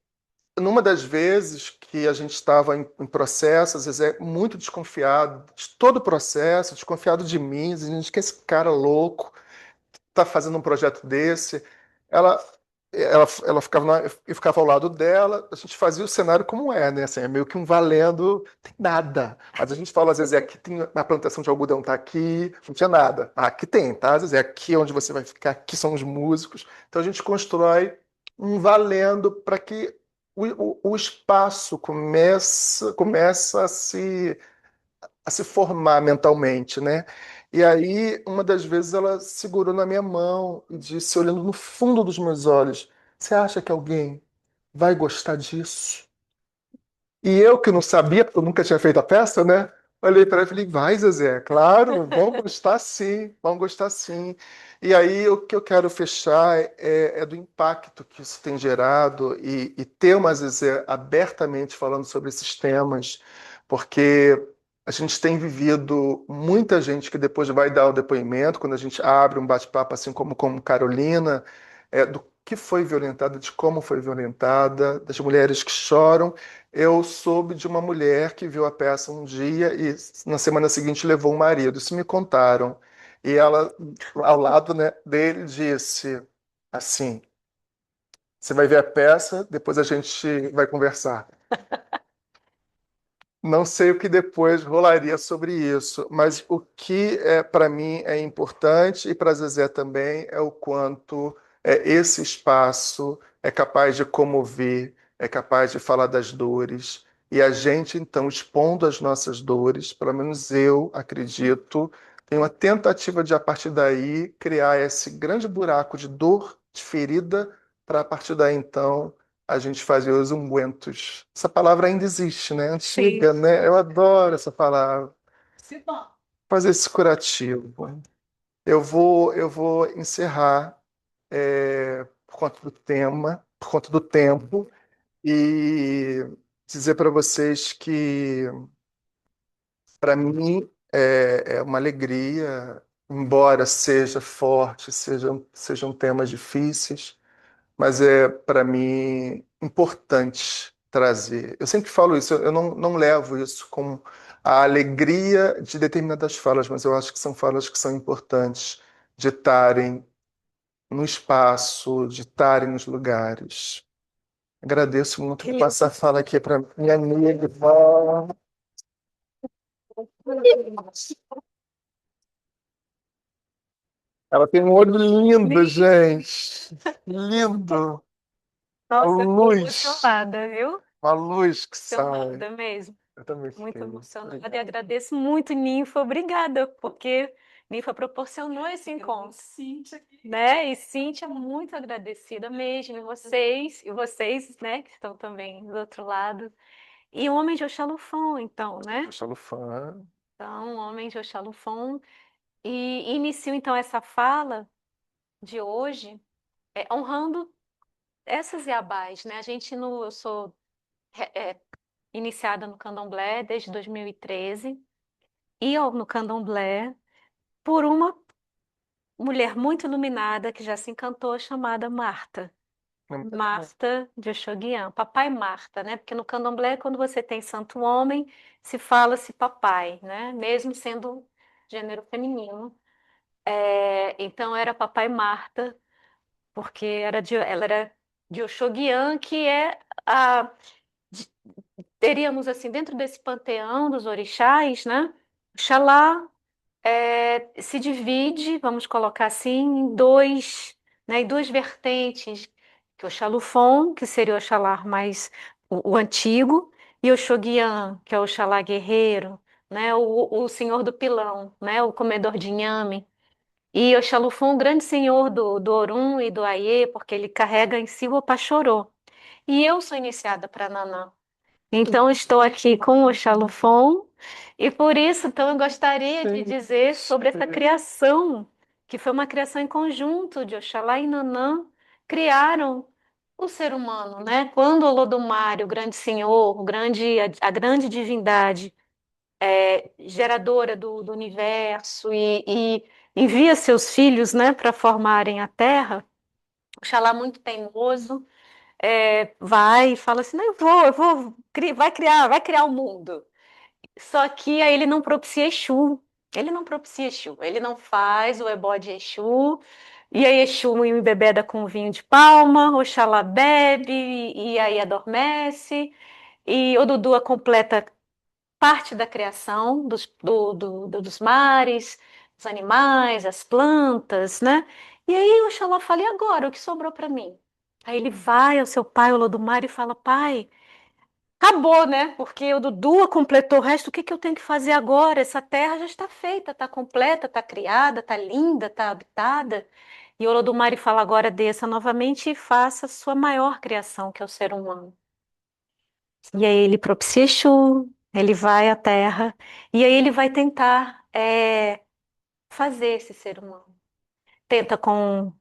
numa das vezes que a gente estava em processo, às vezes é muito desconfiado de todo o processo, desconfiado de mim, a gente que esse cara louco está fazendo um projeto desse. Ela, ela ficava, eu ficava ao lado dela, a gente fazia o cenário como é, né? Assim, é meio que um valendo, tem nada. Mas a gente fala, às vezes, aqui tem a plantação de algodão, tá aqui, não tinha nada. Ah, aqui tem, tá? Às vezes é aqui onde você vai ficar, aqui são os músicos. Então a gente constrói um valendo para que o espaço começa a se formar mentalmente, né? E aí, uma das vezes, ela segurou na minha mão e disse, olhando no fundo dos meus olhos: Você acha que alguém vai gostar disso? E eu, que não sabia, porque eu nunca tinha feito a peça, né? Olhei para ela e falei, vai, Zezé, claro, vão gostar sim, vão gostar sim. E aí o que eu quero fechar é do impacto que isso tem gerado e ter uma Zezé abertamente falando sobre esses temas, porque a gente tem vivido muita gente que depois vai dar o depoimento, quando a gente abre um bate-papo, assim como Carolina, do que foi violentada, de como foi violentada, das mulheres que choram. Eu soube de uma mulher que viu a peça um dia e na semana seguinte levou o marido. Isso me contaram. E ela, ao lado, né, dele, disse assim: Você vai ver a peça, depois a gente vai conversar. Não sei o que depois rolaria sobre isso, mas o que para mim é importante e para Zezé também é o quanto esse espaço é capaz de comover, é capaz de falar das dores, e a gente então expondo as nossas dores, pelo menos eu acredito, tem uma tentativa de a partir daí criar esse grande buraco de dor, de ferida, para a partir daí então a gente fazer os ungüentos. Essa palavra ainda existe, né? Sim. Antiga, né? Eu adoro essa palavra. Se bom. Fazer esse curativo. Eu vou encerrar por conta do tema, por conta do tempo, e dizer para vocês que, para mim, é uma alegria, embora seja forte, sejam temas difíceis. Mas é, para mim, importante trazer. Eu sempre falo isso, eu não levo isso com a alegria de determinadas falas, mas eu acho que são falas que são importantes de estarem no espaço, de estarem nos lugares. Agradeço muito por passar a fala aqui para minha amiga. Ela tem um olho lindo, gente. Lindo. A Nossa, eu fiquei luz. emocionada, viu? A luz que sai. Emocionada mesmo. Eu também Muito fiquei. emocionada e agradeço muito, Ninfa, obrigada, porque Ninfa proporcionou esse encontro, né? E Cíntia, muito agradecida mesmo, e vocês, né, que estão também do outro lado. E o Homem de Oxalufon, então, né? Eu sou fã. Então, o Homem de Oxalufon. E inicio, então, essa fala de hoje, honrando essas Iabás, né? A gente, no, eu sou iniciada no Candomblé desde 2013, no Candomblé por uma mulher muito iluminada que já se encantou, chamada Marta. Marta de Oxoguian, Papai Marta, né? Porque no Candomblé, quando você tem santo homem, se fala-se papai, né? Mesmo sendo gênero feminino. Então era Papai Marta, porque ela era de Oxoguian, que é a de- teríamos assim dentro desse panteão dos orixás, né? Oxalá se divide, vamos colocar assim, em dois, né, em duas vertentes, que é o Xalufon, que seria o Oxalá mais o antigo, e o Xoguian, que é o Oxalá guerreiro, né, o senhor do pilão, né, o comedor de inhame. E o Xalufon, o grande senhor do Orum e do Aiê, porque ele carrega em si o Opachorô. E eu sou iniciada para Nanã. Então, estou aqui com o Xalufon e por isso, então, eu gostaria de dizer sobre essa criação, que foi uma criação em conjunto de Oxalá e Nanã, criaram o ser humano, né? Quando Olodumare, o grande senhor, a grande divindade, geradora do universo e envia seus filhos, né, para formarem a Terra, Oxalá muito teimoso, vai e fala assim, não, vai criar o mundo. Só que aí ele não propicia Exu. Ele não propicia Exu. Ele não faz o ebó de Exu. E aí Exu me embebeda com vinho de palma, Oxalá bebe, e aí adormece. E Odudua completa parte da criação dos mares, dos animais, as plantas, né? E aí Oxalá fala, e agora, o que sobrou para mim? Aí ele vai ao seu pai, Olodumare, e fala, pai, acabou, né? Porque o Dudu completou o resto. O que que eu tenho que fazer agora? Essa terra já está feita, está completa, está criada, está linda, está habitada. E Olodumare fala agora: desça novamente e faça a sua maior criação, que é o ser humano. E aí ele propicia Exu, Ele vai à Terra e aí ele vai tentar fazer esse ser humano. Tenta com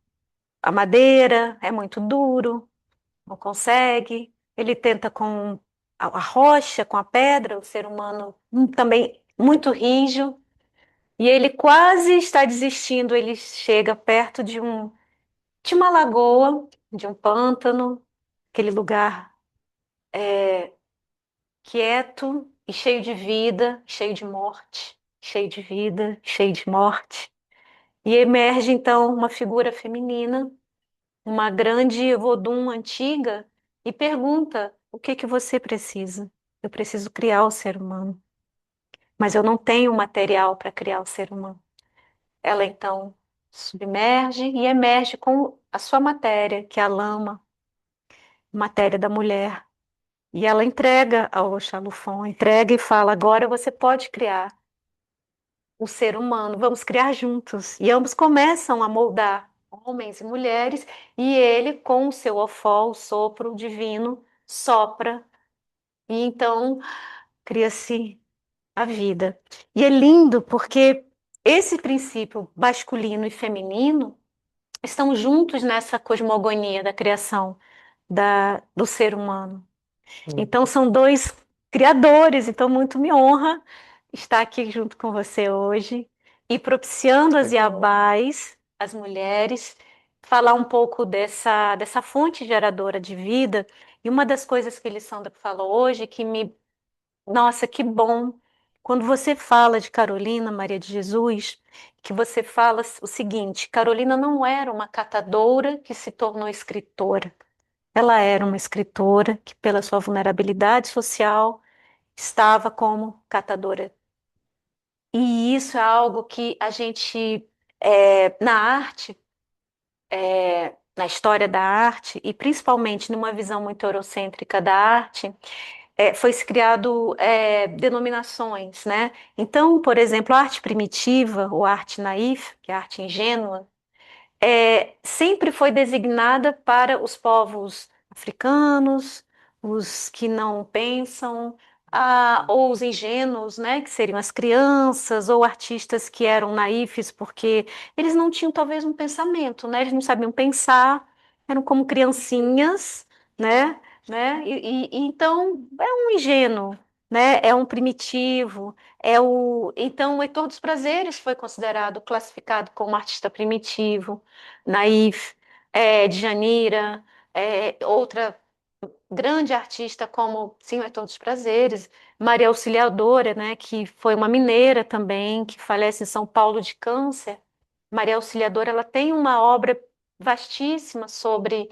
a madeira, é muito duro, não consegue. Ele tenta com a rocha, com a pedra, o ser humano também muito rígido. E ele quase está desistindo. Ele chega perto de uma lagoa, de um pântano, aquele lugar quieto e cheio de vida, cheio de morte, cheio de vida, cheio de morte. E emerge então uma figura feminina, uma grande Vodun antiga, e pergunta: o que que você precisa? Eu preciso criar o ser humano, mas eu não tenho material para criar o ser humano. Ela então submerge e emerge com a sua matéria, que é a lama, matéria da mulher. E ela entrega ao Xalufon, entrega e fala: agora você pode criar o ser humano, vamos criar juntos. E ambos começam a moldar homens e mulheres, e ele, com o seu ofó, o sopro divino, sopra, e então cria-se a vida. E é lindo porque esse princípio masculino e feminino estão juntos nessa cosmogonia da criação do ser humano. Então, são dois criadores, então muito me honra estar aqui junto com você hoje e propiciando as Legal. Iabás, as mulheres, falar um pouco dessa fonte geradora de vida. E uma das coisas que Elisandra falou hoje nossa, que bom, quando você fala de Carolina Maria de Jesus, que você fala o seguinte: Carolina não era uma catadora que se tornou escritora. Ela era uma escritora que, pela sua vulnerabilidade social, estava como catadora. E isso é algo que a gente, na arte, na história da arte, e principalmente numa visão muito eurocêntrica da arte, foi se criado denominações, né? Então, por exemplo, a arte primitiva, ou arte naif, que é a arte ingênua, sempre foi designada para os povos africanos, os que não pensam, ou os ingênuos, né, que seriam as crianças, ou artistas que eram naífes porque eles não tinham talvez um pensamento, né, eles não sabiam pensar, eram como criancinhas, né, então é um ingênuo, né, é um primitivo, então o Heitor dos Prazeres foi considerado, classificado como artista primitivo. Naif, Djanira, outra grande artista como Sim, é Todos os Prazeres, Maria Auxiliadora, né, que foi uma mineira também, que falece em São Paulo de câncer. Maria Auxiliadora, ela tem uma obra vastíssima sobre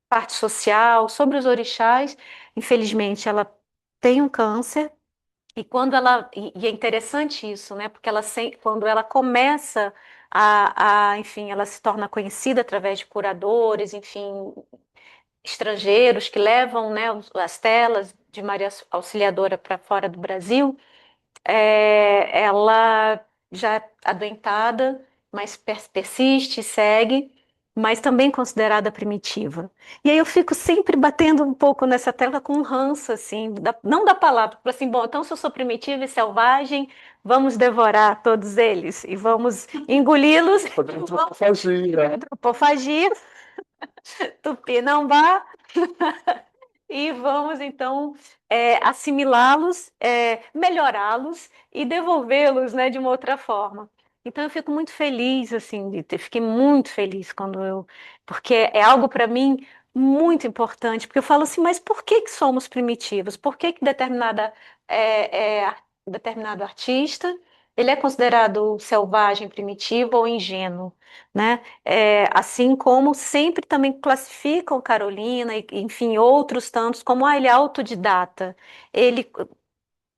parte social, sobre os orixás. Infelizmente, ela tem um câncer. E é interessante isso, né? Porque quando ela começa enfim, ela se torna conhecida através de curadores, enfim, estrangeiros que levam, né, as telas de Maria Auxiliadora para fora do Brasil. Ela já é adoentada, mas persiste, segue, mas também considerada primitiva. E aí eu fico sempre batendo um pouco nessa tecla com um ranço, assim, não da palavra, tipo assim, bom, então se eu sou primitiva e selvagem, vamos devorar todos eles e vamos engoli-los. Antropofagia. Antropofagia, tupinambá, e vamos então assimilá-los, melhorá-los e devolvê-los, né, de uma outra forma. Então eu fico muito feliz assim, fiquei muito feliz porque é algo para mim muito importante, porque eu falo assim, mas por que que somos primitivos? Por que que determinado artista ele é considerado selvagem, primitivo ou ingênuo, né? Assim como sempre também classificam Carolina e, enfim, outros tantos como ele é autodidata. Ele,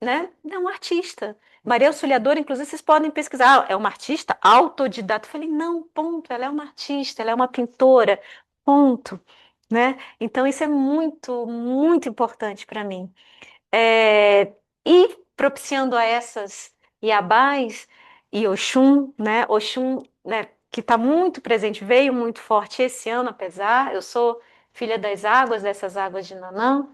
né, é um artista. Maria Auxiliadora, inclusive, vocês podem pesquisar, é uma artista autodidata. Eu falei, não, ponto, ela é uma artista, ela é uma pintora, ponto, né? Então, isso é muito, muito importante para mim. E propiciando a essas Iabás e Oxum, né? Oxum, né, que está muito presente, veio muito forte esse ano, apesar, eu sou filha das águas, dessas águas de Nanã,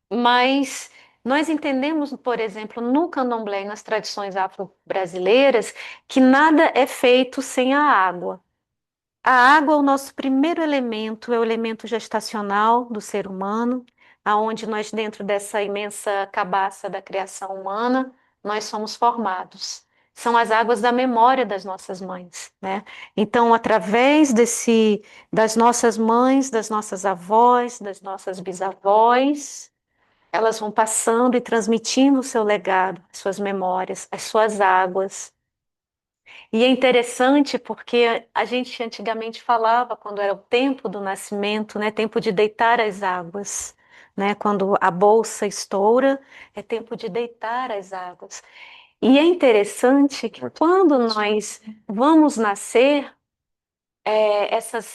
Mas nós entendemos, por exemplo, no candomblé e nas tradições afro-brasileiras, que nada é feito sem a água. A água é o nosso primeiro elemento, é o elemento gestacional do ser humano, aonde nós, dentro dessa imensa cabaça da criação humana, nós somos formados. São as águas da memória das nossas mães, né? Então, através das nossas mães, das nossas avós, das nossas bisavós, elas vão passando e transmitindo o seu legado, as suas memórias, as suas águas. E é interessante porque a gente antigamente falava, quando era o tempo do nascimento, né, tempo de deitar as águas, né, quando a bolsa estoura, é tempo de deitar as águas. E é interessante que quando nós vamos nascer,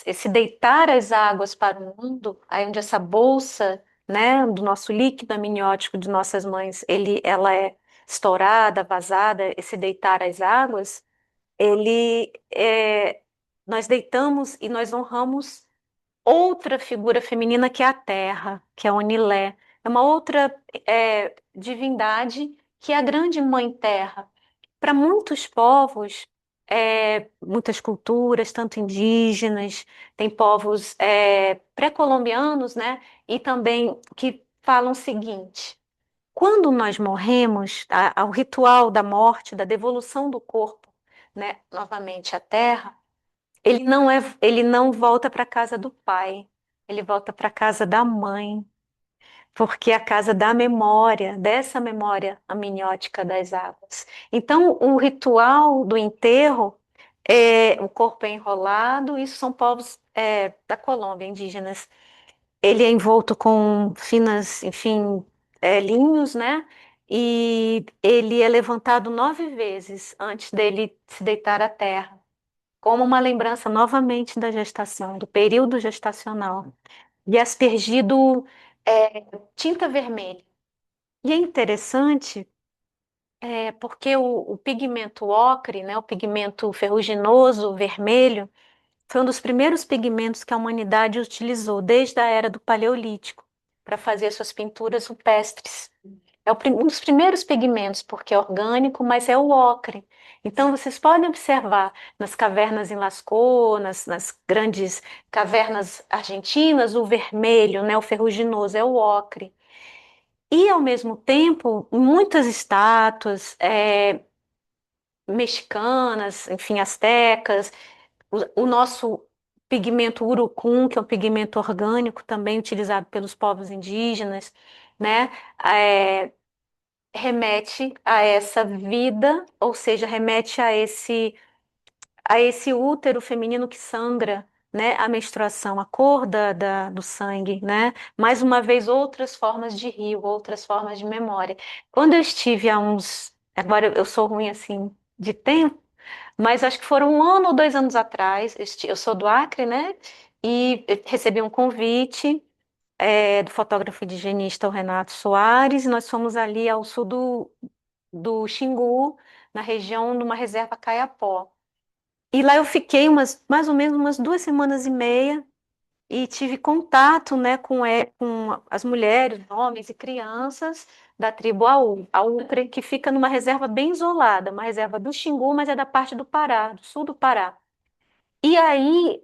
esse deitar as águas para o mundo, aí onde essa bolsa, né, do nosso líquido amniótico de nossas mães, ela é estourada, vazada, esse deitar as águas, ele nós deitamos e nós honramos outra figura feminina que é a Terra, que é a Onilé. É uma outra divindade que é a grande Mãe Terra. Para muitos povos, muitas culturas, tanto indígenas, tem povos pré-colombianos, né? E também que falam o seguinte: quando nós morremos, o ritual da morte, da devolução do corpo, né, novamente à terra, ele não volta para a casa do pai, ele volta para a casa da mãe, porque é a casa da memória, dessa memória amniótica das águas. Então, o ritual do enterro, o corpo é enrolado, isso são povos da Colômbia, indígenas. Ele é envolto com finas, enfim, linhos, né? E ele é levantado 9 vezes antes dele se deitar à terra, como uma lembrança novamente da gestação, do período gestacional. E é aspergido tinta vermelha. E é interessante porque o pigmento ocre, né, o pigmento ferruginoso, vermelho, foi um dos primeiros pigmentos que a humanidade utilizou desde a era do Paleolítico para fazer suas pinturas rupestres. É um dos primeiros pigmentos, porque é orgânico, mas é o ocre. Então, vocês podem observar nas cavernas em Lascaux, nas grandes cavernas argentinas, o vermelho, né, o ferruginoso, é o ocre. E, ao mesmo tempo, muitas estátuas mexicanas, enfim, astecas, o nosso pigmento urucum, que é um pigmento orgânico também utilizado pelos povos indígenas, né? é, Remete a essa vida, ou seja, remete a esse útero feminino que sangra, né? A menstruação, a cor do sangue, né? Mais uma vez, outras formas de rio, outras formas de memória. Quando eu estive agora eu sou ruim assim de tempo, mas acho que foram 1 ano ou 2 anos atrás. Eu sou do Acre, né? E eu recebi um convite do fotógrafo indigenista o Renato Soares, e nós fomos ali ao sul do Xingu, na região numa reserva Caiapó. E lá eu fiquei mais ou menos umas 2 semanas e meia e tive contato, né, com as mulheres, homens e crianças da tribo Aúcre, que fica numa reserva bem isolada, uma reserva do Xingu, mas é da parte do Pará, do sul do Pará. E aí,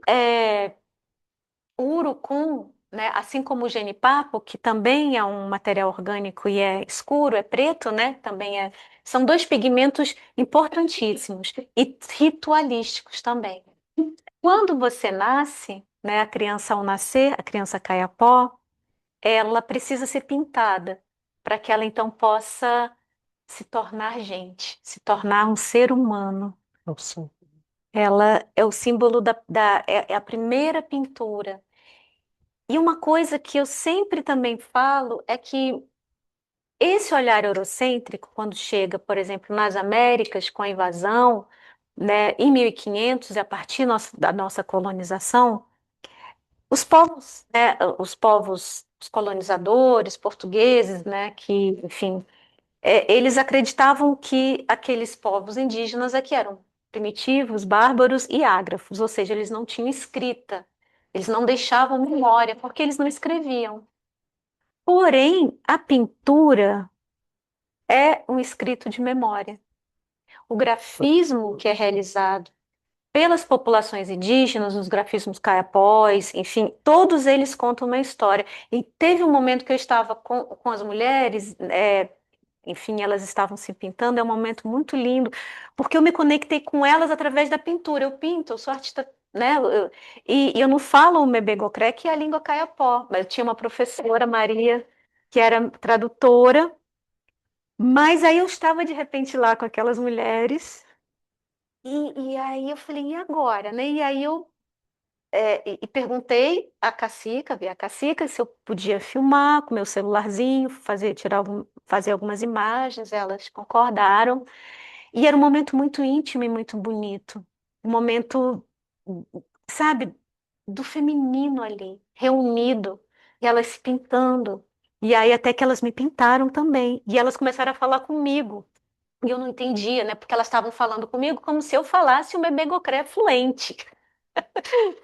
o urucum, né, assim como o genipapo, que também é um material orgânico e é escuro, é preto, né, são dois pigmentos importantíssimos e ritualísticos também. Quando você nasce, né, a criança ao nascer, a criança cai a pó, ela precisa ser pintada para que ela então possa se tornar gente, se tornar um ser humano. Nossa. Ela é o símbolo é a primeira pintura. E uma coisa que eu sempre também falo é que esse olhar eurocêntrico, quando chega, por exemplo, nas Américas com a invasão, né, em 1500, a partir da nossa colonização, os povos, né, os colonizadores portugueses, né, que, enfim, eles acreditavam que aqueles povos indígenas aqui eram primitivos, bárbaros e ágrafos, ou seja, eles não tinham escrita, eles não deixavam memória, porque eles não escreviam. Porém, a pintura é um escrito de memória. O grafismo que é realizado pelas populações indígenas, os grafismos caiapós, enfim, todos eles contam uma história. E teve um momento que eu estava com as mulheres, enfim, elas estavam se pintando, é um momento muito lindo, porque eu me conectei com elas através da pintura. Eu pinto, eu sou artista, né? E eu não falo o mebegocré, que é a língua caiapó, mas eu tinha uma professora, Maria, que era tradutora, mas aí eu estava de repente lá com aquelas mulheres, e aí eu falei, e agora, né? E aí eu e perguntei à cacica, vi a cacica, se eu podia filmar com meu celularzinho, fazer algumas imagens, elas concordaram. E era um momento muito íntimo e muito bonito. Um momento, sabe, do feminino ali, reunido, e elas se pintando. E aí até que elas me pintaram também. E elas começaram a falar comigo. E eu não entendia, né? Porque elas estavam falando comigo como se eu falasse o bebê Gocré fluente.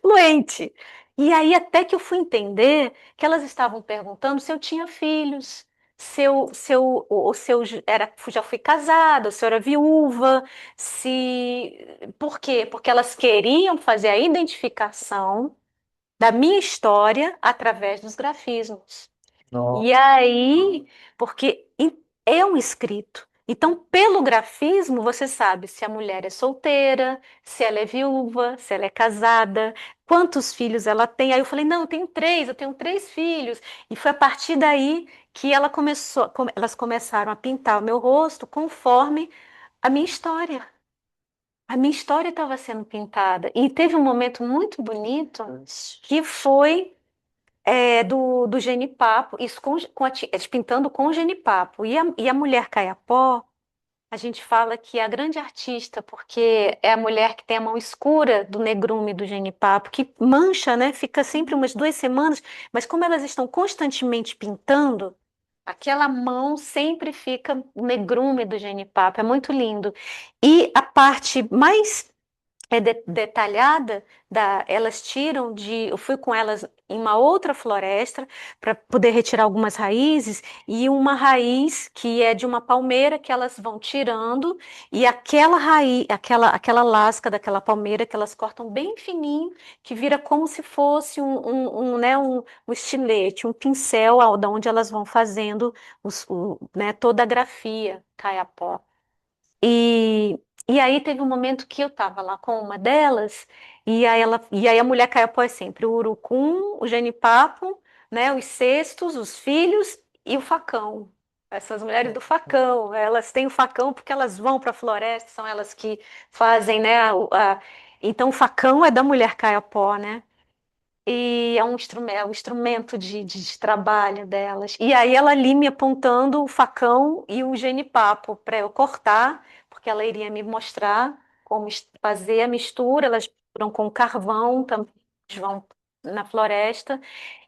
Fluente. E aí até que eu fui entender que elas estavam perguntando se eu tinha filhos, se eu já fui casada, se eu era viúva, se... Por quê? Porque elas queriam fazer a identificação da minha história através dos grafismos. E aí, porque é um escrito. Então, pelo grafismo, você sabe se a mulher é solteira, se ela é viúva, se ela é casada, quantos filhos ela tem. Aí eu falei, não, eu tenho três filhos. E foi a partir daí que elas começaram a pintar o meu rosto conforme a minha história. A minha história estava sendo pintada. E teve um momento muito bonito que foi do genipapo, isso eles pintando com genipapo. E a mulher caiapó, a gente fala que é a grande artista, porque é a mulher que tem a mão escura do negrume do genipapo, que mancha, né? Fica sempre umas 2 semanas, mas como elas estão constantemente pintando, aquela mão sempre fica o negrume do genipapo. É muito lindo. E a parte mais detalhada elas tiram eu fui com elas em uma outra floresta para poder retirar algumas raízes e uma raiz que é de uma palmeira que elas vão tirando e aquela raiz, aquela lasca daquela palmeira que elas cortam bem fininho, que vira como se fosse né, um estilete, um pincel da onde elas vão fazendo né, toda a grafia caiapó. E, e aí teve um momento que eu estava lá com uma delas, e aí a mulher caiapó é sempre o urucum, o genipapo, né, os cestos, os filhos e o facão. Essas mulheres do facão, elas têm o facão porque elas vão para a floresta, são elas que fazem, né? Então o facão é da mulher caiapó, né? E é um instrumento de trabalho delas. E aí ela ali me apontando o facão e o genipapo para eu cortar, porque ela iria me mostrar como fazer a mistura. Elas misturam com carvão, também vão na floresta.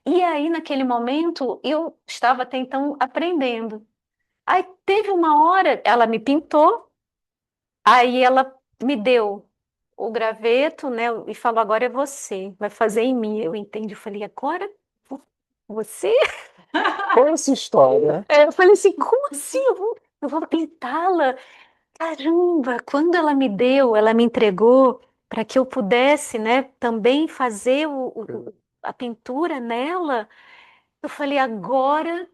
E aí, naquele momento, eu estava até então aprendendo. Aí teve uma hora, ela me pintou, aí ela me deu o graveto, né? E falou: agora é você, vai fazer em mim. Eu entendi, eu falei: agora você? Qual é essa história? Eu falei assim: como assim? Eu vou pintá-la? Caramba! Quando ela me deu, ela me entregou para que eu pudesse, né, também fazer a pintura nela. Eu falei: agora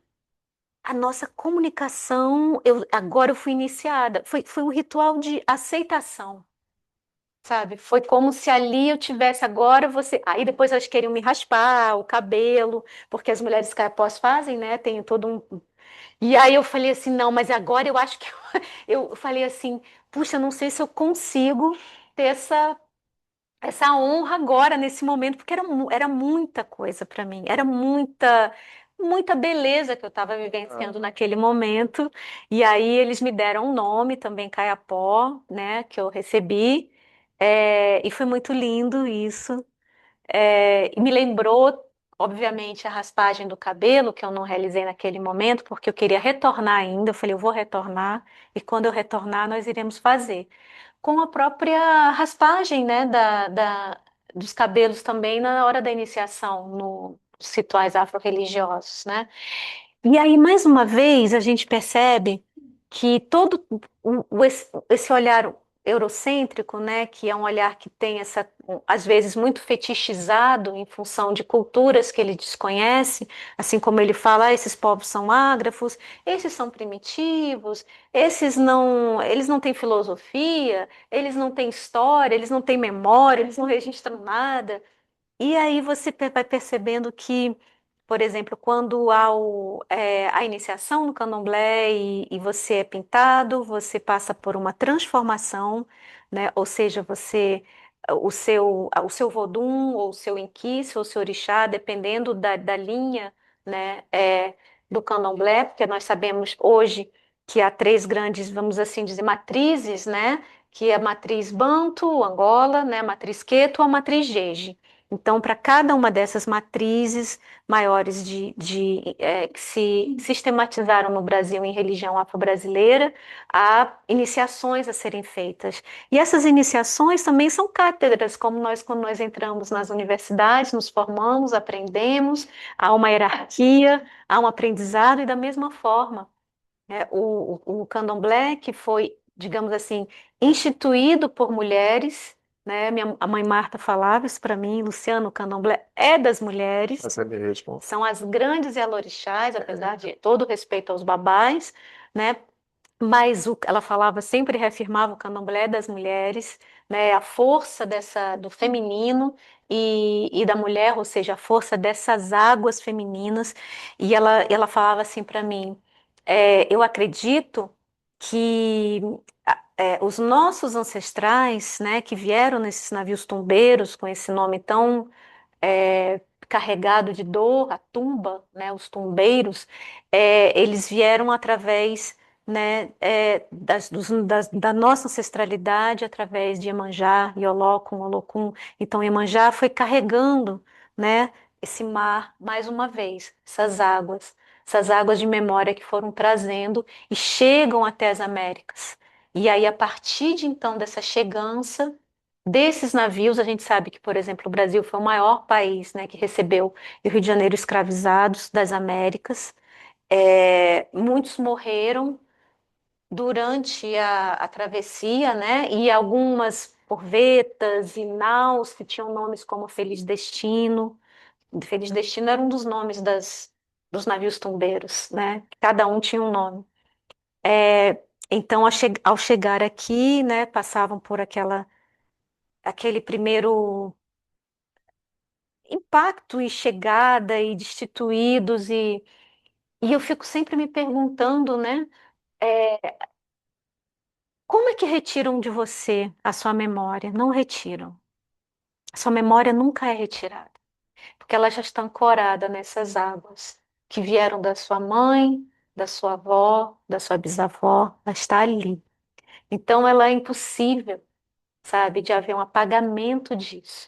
a nossa comunicação, agora eu fui iniciada. Foi um ritual de aceitação. Sabe? Foi como se ali eu tivesse agora você. Aí depois elas queriam me raspar o cabelo, porque as mulheres caipós fazem, né? Tem todo um. E aí eu falei assim, não, mas agora eu acho que eu falei assim, puxa, eu não sei se eu consigo ter essa honra agora nesse momento, porque era muita coisa para mim, era muita beleza que eu estava vivenciando naquele momento. E aí eles me deram um nome também, Caiapó, né, que eu recebi. E foi muito lindo isso. E me lembrou, obviamente, a raspagem do cabelo, que eu não realizei naquele momento, porque eu queria retornar ainda. Eu falei, eu vou retornar, e quando eu retornar, nós iremos fazer. Com a própria raspagem, né, dos cabelos também na hora da iniciação, nos rituais afro-religiosos, né? E aí, mais uma vez, a gente percebe que todo esse olhar eurocêntrico, né, que é um olhar que tem essa, às vezes, muito fetichizado em função de culturas que ele desconhece, assim como ele fala, esses povos são ágrafos, esses são primitivos, eles não têm filosofia, eles não têm história, eles não têm memória, eles não registram nada. E aí você vai percebendo que, por exemplo, quando há a iniciação no candomblé e você é pintado, você passa por uma transformação, né? Ou seja, o seu vodum, ou o seu inquice, ou o seu orixá, dependendo da linha, né, do candomblé, porque nós sabemos hoje que há três grandes, vamos assim dizer, matrizes, né? Que é a matriz Banto, Angola, né? A matriz Queto, a matriz Jeje. Então, para cada uma dessas matrizes maiores que se sistematizaram no Brasil em religião afro-brasileira, há iniciações a serem feitas. E essas iniciações também são cátedras, como nós, quando nós entramos nas universidades, nos formamos, aprendemos, há uma hierarquia, há um aprendizado, e da mesma forma, né, o candomblé, que foi, digamos assim, instituído por mulheres, né? A mãe Marta falava isso para mim, Luciano, o candomblé é das mulheres, Mas é mesmo. são as grandes elorixás, apesar de todo respeito aos babás, né? Mas ela falava, sempre reafirmava o candomblé das mulheres, né? A força do feminino e da mulher, ou seja, a força dessas águas femininas. E ela falava assim para mim: eu acredito que os nossos ancestrais, né, que vieram nesses navios tumbeiros, com esse nome tão carregado de dor, a tumba, né, os tumbeiros, eles vieram através, né, da nossa ancestralidade, através de Iemanjá, Iolocum, Olocum. Então, Iemanjá foi carregando, né, esse mar mais uma vez, essas águas de memória que foram trazendo e chegam até as Américas. E aí, a partir de então dessa chegança desses navios, a gente sabe que, por exemplo, o Brasil foi o maior país, né, que recebeu o Rio de Janeiro escravizados das Américas. Muitos morreram durante a travessia, né, e algumas corvetas e naus que tinham nomes como Feliz Destino. Feliz Destino era um dos nomes dos navios tumbeiros, né? Cada um tinha um nome. Então, ao chegar aqui, né, passavam por aquele primeiro impacto e chegada e destituídos e eu fico sempre me perguntando, né, é, como é que retiram de você a sua memória? Não retiram. A sua memória nunca é retirada, porque ela já está ancorada nessas águas que vieram da sua mãe, da sua avó, da sua bisavó, ela está ali. Então ela é impossível, sabe, de haver um apagamento disso.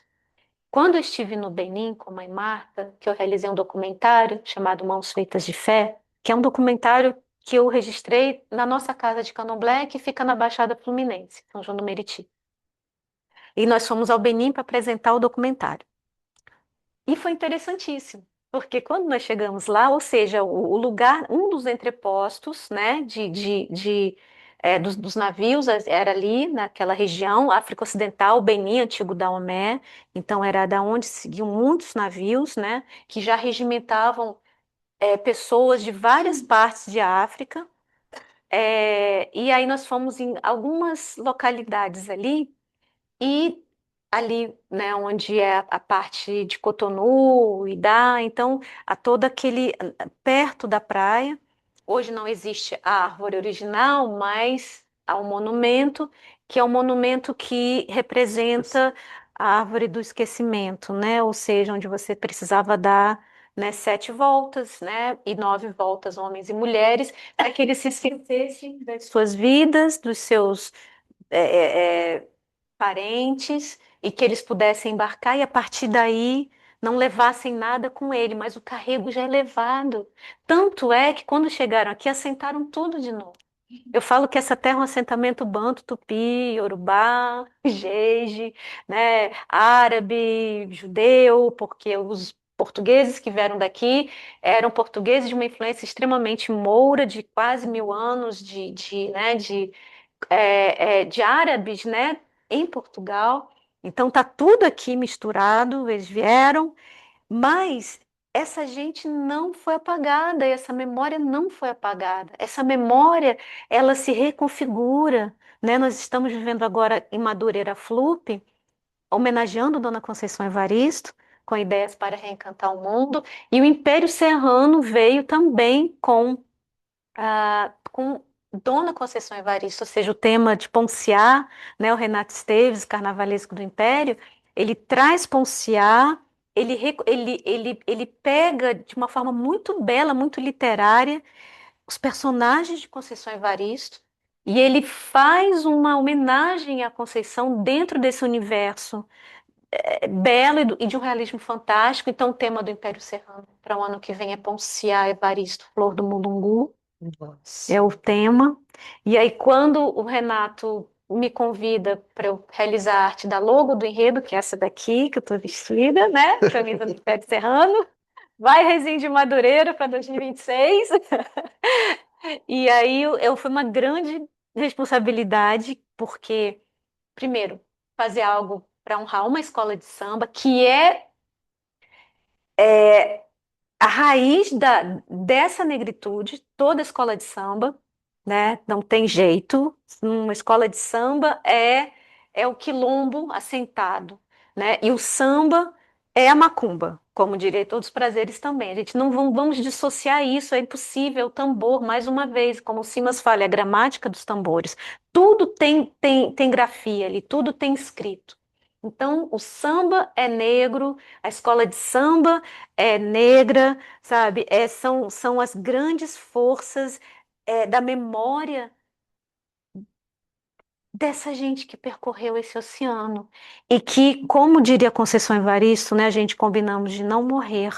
Quando eu estive no Benin com a mãe Marta, que eu realizei um documentário chamado Mãos Feitas de Fé, que é um documentário que eu registrei na nossa casa de Candomblé, que fica na Baixada Fluminense, São João do Meriti. E nós fomos ao Benin para apresentar o documentário. E foi interessantíssimo, porque quando nós chegamos lá, ou seja, o lugar, um dos entrepostos, né, dos navios era ali naquela região, África Ocidental, Benin, antigo Daomé, então era da onde seguiam muitos navios, né, que já regimentavam pessoas de várias partes de África. E aí nós fomos em algumas localidades ali e ali, né, onde é a parte de Cotonou e dá, então, a todo aquele perto da praia. Hoje não existe a árvore original, mas há um monumento, que é um monumento que representa a árvore do esquecimento, né? Ou seja, onde você precisava dar, né, 7 voltas, né, e 9 voltas, homens e mulheres, para que eles se esquecessem das suas vidas, dos seus é, é, é, parentes e que eles pudessem embarcar e a partir daí não levassem nada com ele, mas o carrego já é levado. Tanto é que quando chegaram aqui, assentaram tudo de novo. Eu falo que essa terra é um assentamento banto, tupi, yorubá, jeje, né, árabe, judeu, porque portugueses que vieram daqui eram portugueses de uma influência extremamente moura, de quase 1000 anos né, de árabes, né, em Portugal. Então tá tudo aqui misturado, eles vieram, mas essa gente não foi apagada, essa memória não foi apagada. Essa memória, ela se reconfigura, né? Nós estamos vivendo agora em Madureira Flup, homenageando Dona Conceição Evaristo, com ideias para reencantar o mundo, e o Império Serrano veio também com Dona Conceição Evaristo, ou seja, o tema de Ponciá, né, o Renato Esteves, Carnavalesco do Império, ele traz Ponciá, ele pega de uma forma muito bela, muito literária, os personagens de Conceição Evaristo, e ele faz uma homenagem à Conceição dentro desse universo belo e de um realismo fantástico. Então, o tema do Império Serrano para o ano que vem é Ponciá, Evaristo, Flor do Mulungu. Nossa. É o tema. E aí, quando o Renato me convida para eu realizar a arte da logo do enredo, que é essa daqui, que eu estou vestida, né? Camisa do Pé de Serrano. Vai Resende Madureira para 2026. E aí foi uma grande responsabilidade, porque, primeiro, fazer algo para honrar uma escola de samba, que é a raiz dessa negritude, toda escola de samba, né? Não tem jeito. Uma escola de samba é o quilombo assentado, né? E o samba é a macumba, como diria todos os prazeres também. A gente não vamos dissociar isso, é impossível. O tambor, mais uma vez, como o Simas fala, é a gramática dos tambores. Tudo tem grafia ali, tudo tem escrito. Então, o samba é negro, a escola de samba é negra, sabe? São as grandes forças da memória dessa gente que percorreu esse oceano. E que, como diria Conceição Evaristo, né, a gente combinamos de não morrer,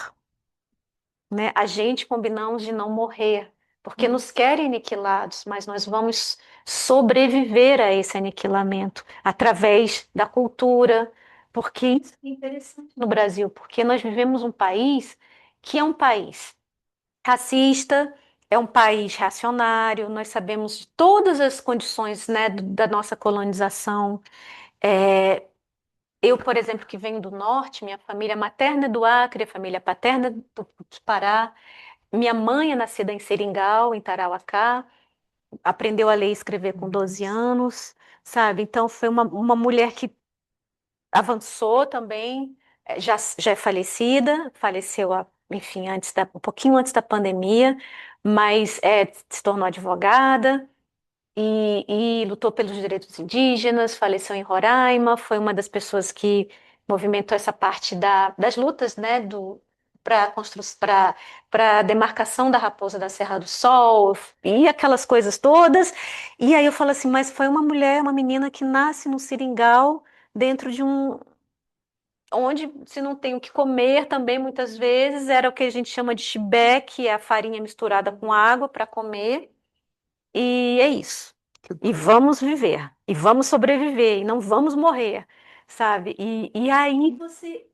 né? A gente combinamos de não morrer, porque nos querem aniquilados, mas nós vamos sobreviver a esse aniquilamento através da cultura, porque isso é interessante no Brasil, porque nós vivemos um país que é um país racista, é um país reacionário, nós sabemos de todas as condições, né, da nossa colonização. É, eu, por exemplo, que venho do norte, minha família materna é do Acre, a família paterna é do Pará, minha mãe é nascida em Seringal, em Tarauacá, aprendeu a ler e escrever com 12 anos, sabe? Então, foi uma mulher que avançou também, já é falecida, faleceu, enfim, um pouquinho antes da pandemia, mas se tornou advogada e lutou pelos direitos indígenas, faleceu em Roraima, foi uma das pessoas que movimentou essa parte das lutas, né, para a demarcação da Raposa da Serra do Sol e aquelas coisas todas. E aí eu falo assim, mas foi uma mulher, uma menina que nasce no Seringal, dentro de onde se não tem o que comer também muitas vezes era o que a gente chama de chibé, que é a farinha misturada com água para comer. E é isso. E vamos viver, e vamos sobreviver, e não vamos morrer, sabe? E aí você.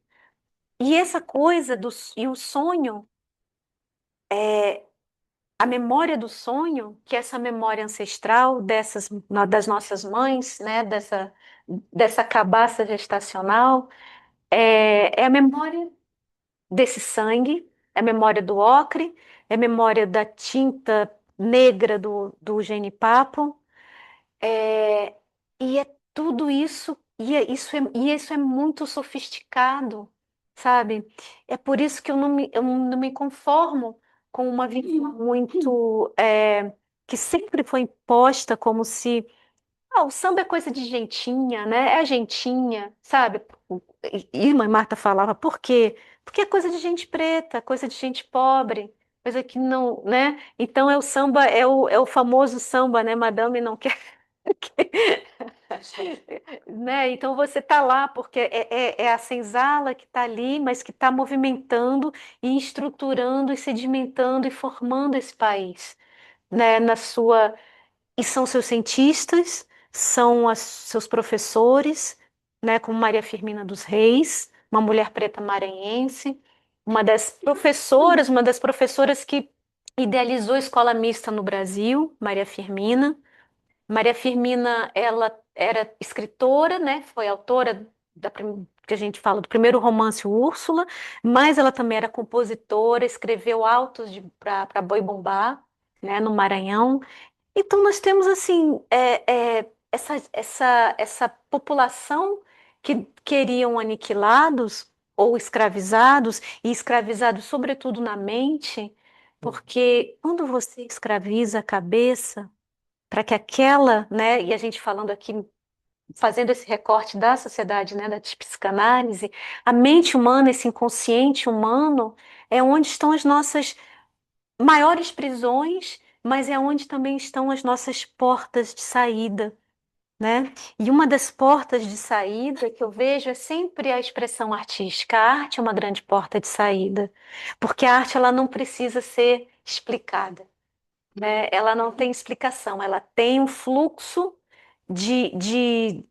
E essa coisa e o sonho, a memória do sonho, que é essa memória ancestral das nossas mães, né? Dessa cabaça gestacional, é a memória desse sangue, é a memória do ocre, é a memória da tinta negra do genipapo. É, e é tudo isso, e isso é muito sofisticado, sabe? É por isso que eu não me conformo com uma visão muito que sempre foi imposta como se o samba é coisa de gentinha, né? É gentinha, sabe? E mãe Marta falava, por quê? Porque é coisa de gente preta, coisa de gente pobre, coisa que não, né? Então é o samba, é o famoso samba, né? Madame não quer. Né? Então você está lá porque é a senzala que está ali, mas que está movimentando e estruturando e sedimentando e formando esse país, né? E são seus cientistas, são seus professores, né? Como Maria Firmina dos Reis, uma mulher preta maranhense, uma das professoras que idealizou a escola mista no Brasil, Maria Firmina. Maria Firmina, ela era escritora, né? Foi autora que a gente fala do primeiro romance Úrsula, mas ela também era compositora, escreveu autos para Boi Bumbá, né? No Maranhão. Então nós temos assim essa população que queriam aniquilados ou escravizados e escravizados sobretudo na mente, porque quando você escraviza a cabeça para que aquela, né, e a gente falando aqui, fazendo esse recorte da sociedade, né, da psicanálise, a mente humana, esse inconsciente humano, é onde estão as nossas maiores prisões, mas é onde também estão as nossas portas de saída, né? E uma das portas de saída que eu vejo é sempre a expressão artística. A arte é uma grande porta de saída, porque a arte ela não precisa ser explicada, né? Ela não tem explicação, ela tem um fluxo de, de,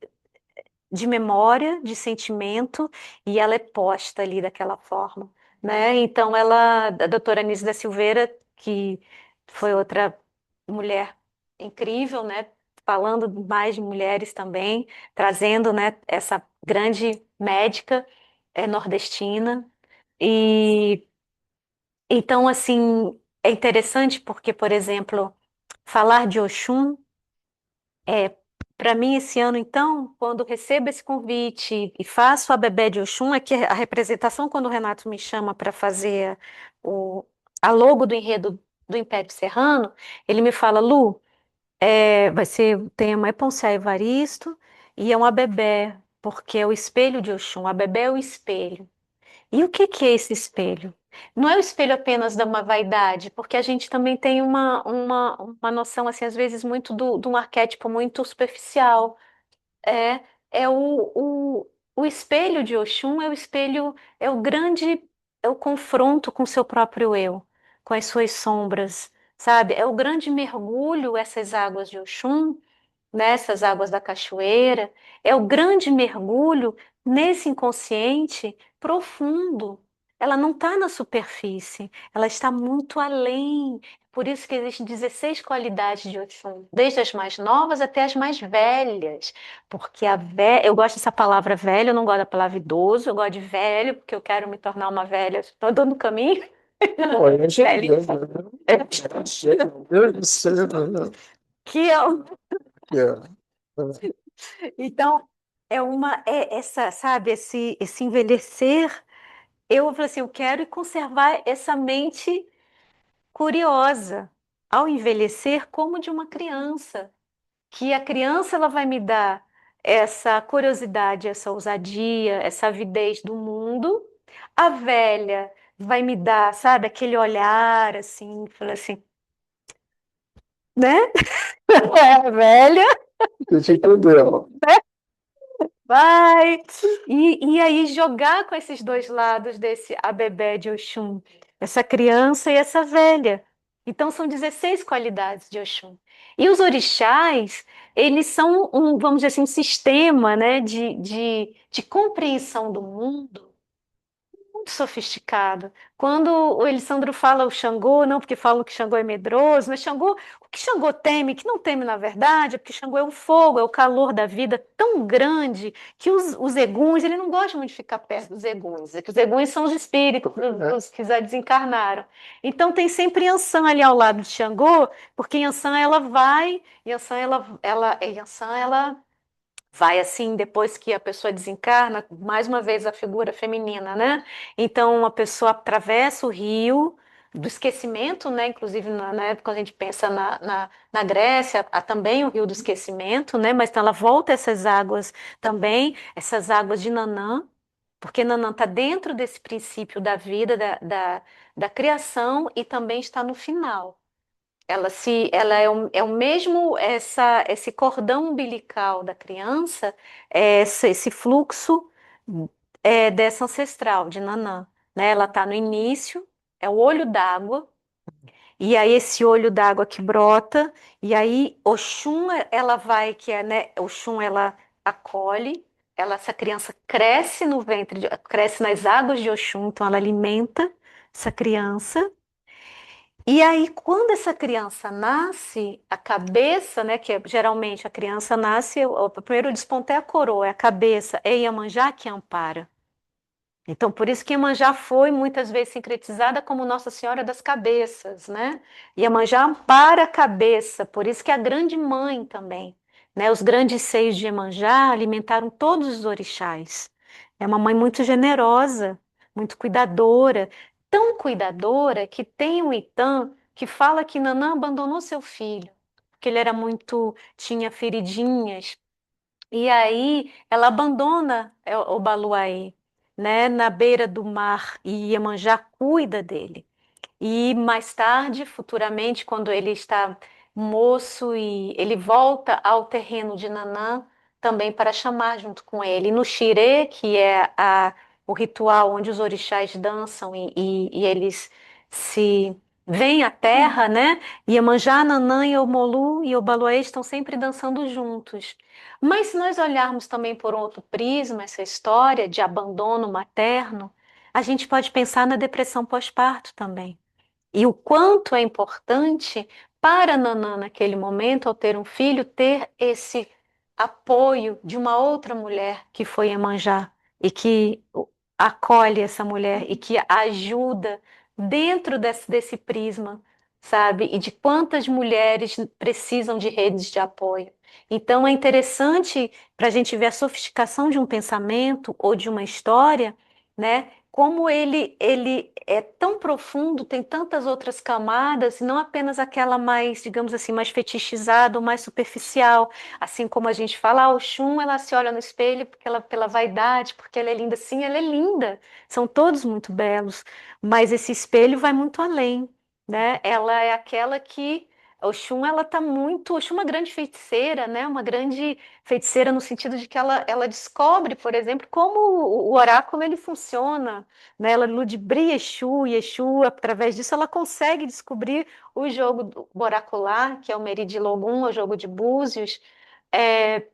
de memória, de sentimento, e ela é posta ali daquela forma, né? Então, a doutora Anísia da Silveira, que foi outra mulher incrível, né? Falando mais de mulheres também, trazendo, né, essa grande médica nordestina. E então, assim, é interessante porque, por exemplo, falar de Oxum é, para mim, esse ano, então, quando recebo esse convite e faço a Bebé de Oxum, é que a representação, quando o Renato me chama para fazer o, a logo do enredo do Império Serrano, ele me fala, Lu, vai ser o tema é Ponciá Evaristo e é uma bebé, porque é o espelho de Oxum, a bebé é o espelho. E o que que é esse espelho? Não é o espelho apenas da uma vaidade, porque a gente também tem uma noção, assim, às vezes, muito de um arquétipo muito superficial. É, é o espelho de Oxum, é o espelho, é o confronto com o seu próprio eu, com as suas sombras, sabe? É o grande mergulho, essas águas de Oxum, nessas águas da cachoeira, é o grande mergulho nesse inconsciente profundo. Ela não está na superfície, ela está muito além. Por isso que existem 16 qualidades de Oxum, desde as mais novas até as mais velhas. Porque eu gosto dessa palavra velho, eu não gosto da palavra idoso, eu gosto de velho, porque eu quero me tornar uma velha. Estou dando caminho. Olha, Velho. Deus do céu. Que é o É. Então, essa, sabe, esse envelhecer, eu falei assim, eu quero conservar essa mente curiosa ao envelhecer como de uma criança, que a criança ela vai me dar essa curiosidade, essa ousadia, essa avidez do mundo, a velha vai me dar, sabe, aquele olhar assim, fala assim, né? É a velha. Você entendeu? Vai! E aí jogar com esses dois lados desse Abebé de Oxum, essa criança e essa velha. Então são 16 qualidades de Oxum. E os orixás, eles são vamos dizer assim, um sistema, né, de compreensão do mundo muito sofisticado. Quando o Elisandro fala o Xangô, não porque falam que Xangô é medroso, mas Xangô, o que Xangô teme, que não teme na verdade, é porque Xangô é o fogo, é o calor da vida tão grande que os eguns, ele não gosta muito de ficar perto dos eguns, é que os eguns são os espíritos, os que já desencarnaram. Então tem sempre Yansan ali ao lado de Xangô, porque Yansan ela vai, Yansan ela vai assim, depois que a pessoa desencarna, mais uma vez a figura feminina, né? Então a pessoa atravessa o rio do esquecimento, né? Inclusive na época quando a gente pensa na Grécia, há também o rio do esquecimento, né? Mas então ela volta essas águas também, essas águas de Nanã, porque Nanã está dentro desse princípio da vida, da criação e também está no final. Ela é o mesmo, esse cordão umbilical da criança, esse fluxo dessa ancestral, de Nanã, né? Ela está no início, é o olho d'água, e aí esse olho d'água que brota, e aí Oxum, ela vai, que é, né? Oxum, ela acolhe, essa criança cresce no ventre, cresce nas águas de Oxum, então ela alimenta essa criança. E aí, quando essa criança nasce, a cabeça, né, que geralmente a criança nasce, o primeiro desponto é a coroa, é a cabeça, é Iemanjá que ampara. Então, por isso que Iemanjá foi muitas vezes sincretizada como Nossa Senhora das Cabeças, né? Iemanjá ampara a cabeça, por isso que é a grande mãe também, né? Os grandes seios de Iemanjá alimentaram todos os orixás. É uma mãe muito generosa, muito cuidadora, tão cuidadora que tem um Itã que fala que Nanã abandonou seu filho, porque ele era muito, tinha feridinhas, e aí ela abandona o Baluaê, né, na beira do mar, e Iemanjá cuida dele. E mais tarde, futuramente, quando ele está moço e ele volta ao terreno de Nanã, também para chamar junto com ele. E no xirê, que é o ritual onde os orixás dançam e eles se vêm à terra, né? Iemanjá, Nanã, Iomolu e Obaluê estão sempre dançando juntos. Mas se nós olharmos também por outro prisma essa história de abandono materno, a gente pode pensar na depressão pós-parto também. E o quanto é importante para Nanã, naquele momento, ao ter um filho, ter esse apoio de uma outra mulher que foi Iemanjá e que acolhe essa mulher e que a ajuda dentro desse prisma, sabe? E de quantas mulheres precisam de redes de apoio. Então, é interessante para a gente ver a sofisticação de um pensamento ou de uma história, né? Como ele é tão profundo, tem tantas outras camadas, e não apenas aquela mais, digamos assim, mais fetichizada ou mais superficial, assim como a gente fala, ah, Oxum, ela se olha no espelho porque ela, pela vaidade, porque ela é linda. Sim, ela é linda, são todos muito belos, mas esse espelho vai muito além, né? Ela é aquela que Oxum, ela tá muito, Oxum é uma grande feiticeira, né? Uma grande feiticeira no sentido de que ela descobre, por exemplo, como o oráculo ele funciona, né? Ela ludibria Exu, e Exu, através disso, ela consegue descobrir o jogo oracular, que é o Meridilogum, o jogo de Búzios. É,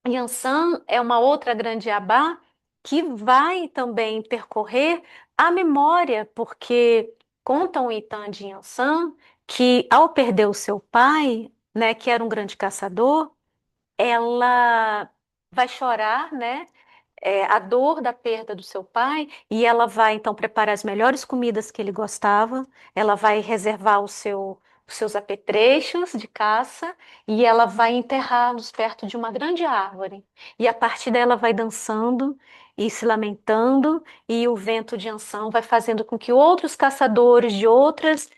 Yansan é uma outra grande abá que vai também percorrer a memória, porque contam o Itan de Yansan que ao perder o seu pai, né, que era um grande caçador, ela vai chorar, né? A dor da perda do seu pai, e ela vai então preparar as melhores comidas que ele gostava, ela vai reservar os seus apetrechos de caça e ela vai enterrá-los perto de uma grande árvore. E a partir dela vai dançando e se lamentando, e o vento de Ansan vai fazendo com que outros caçadores de outros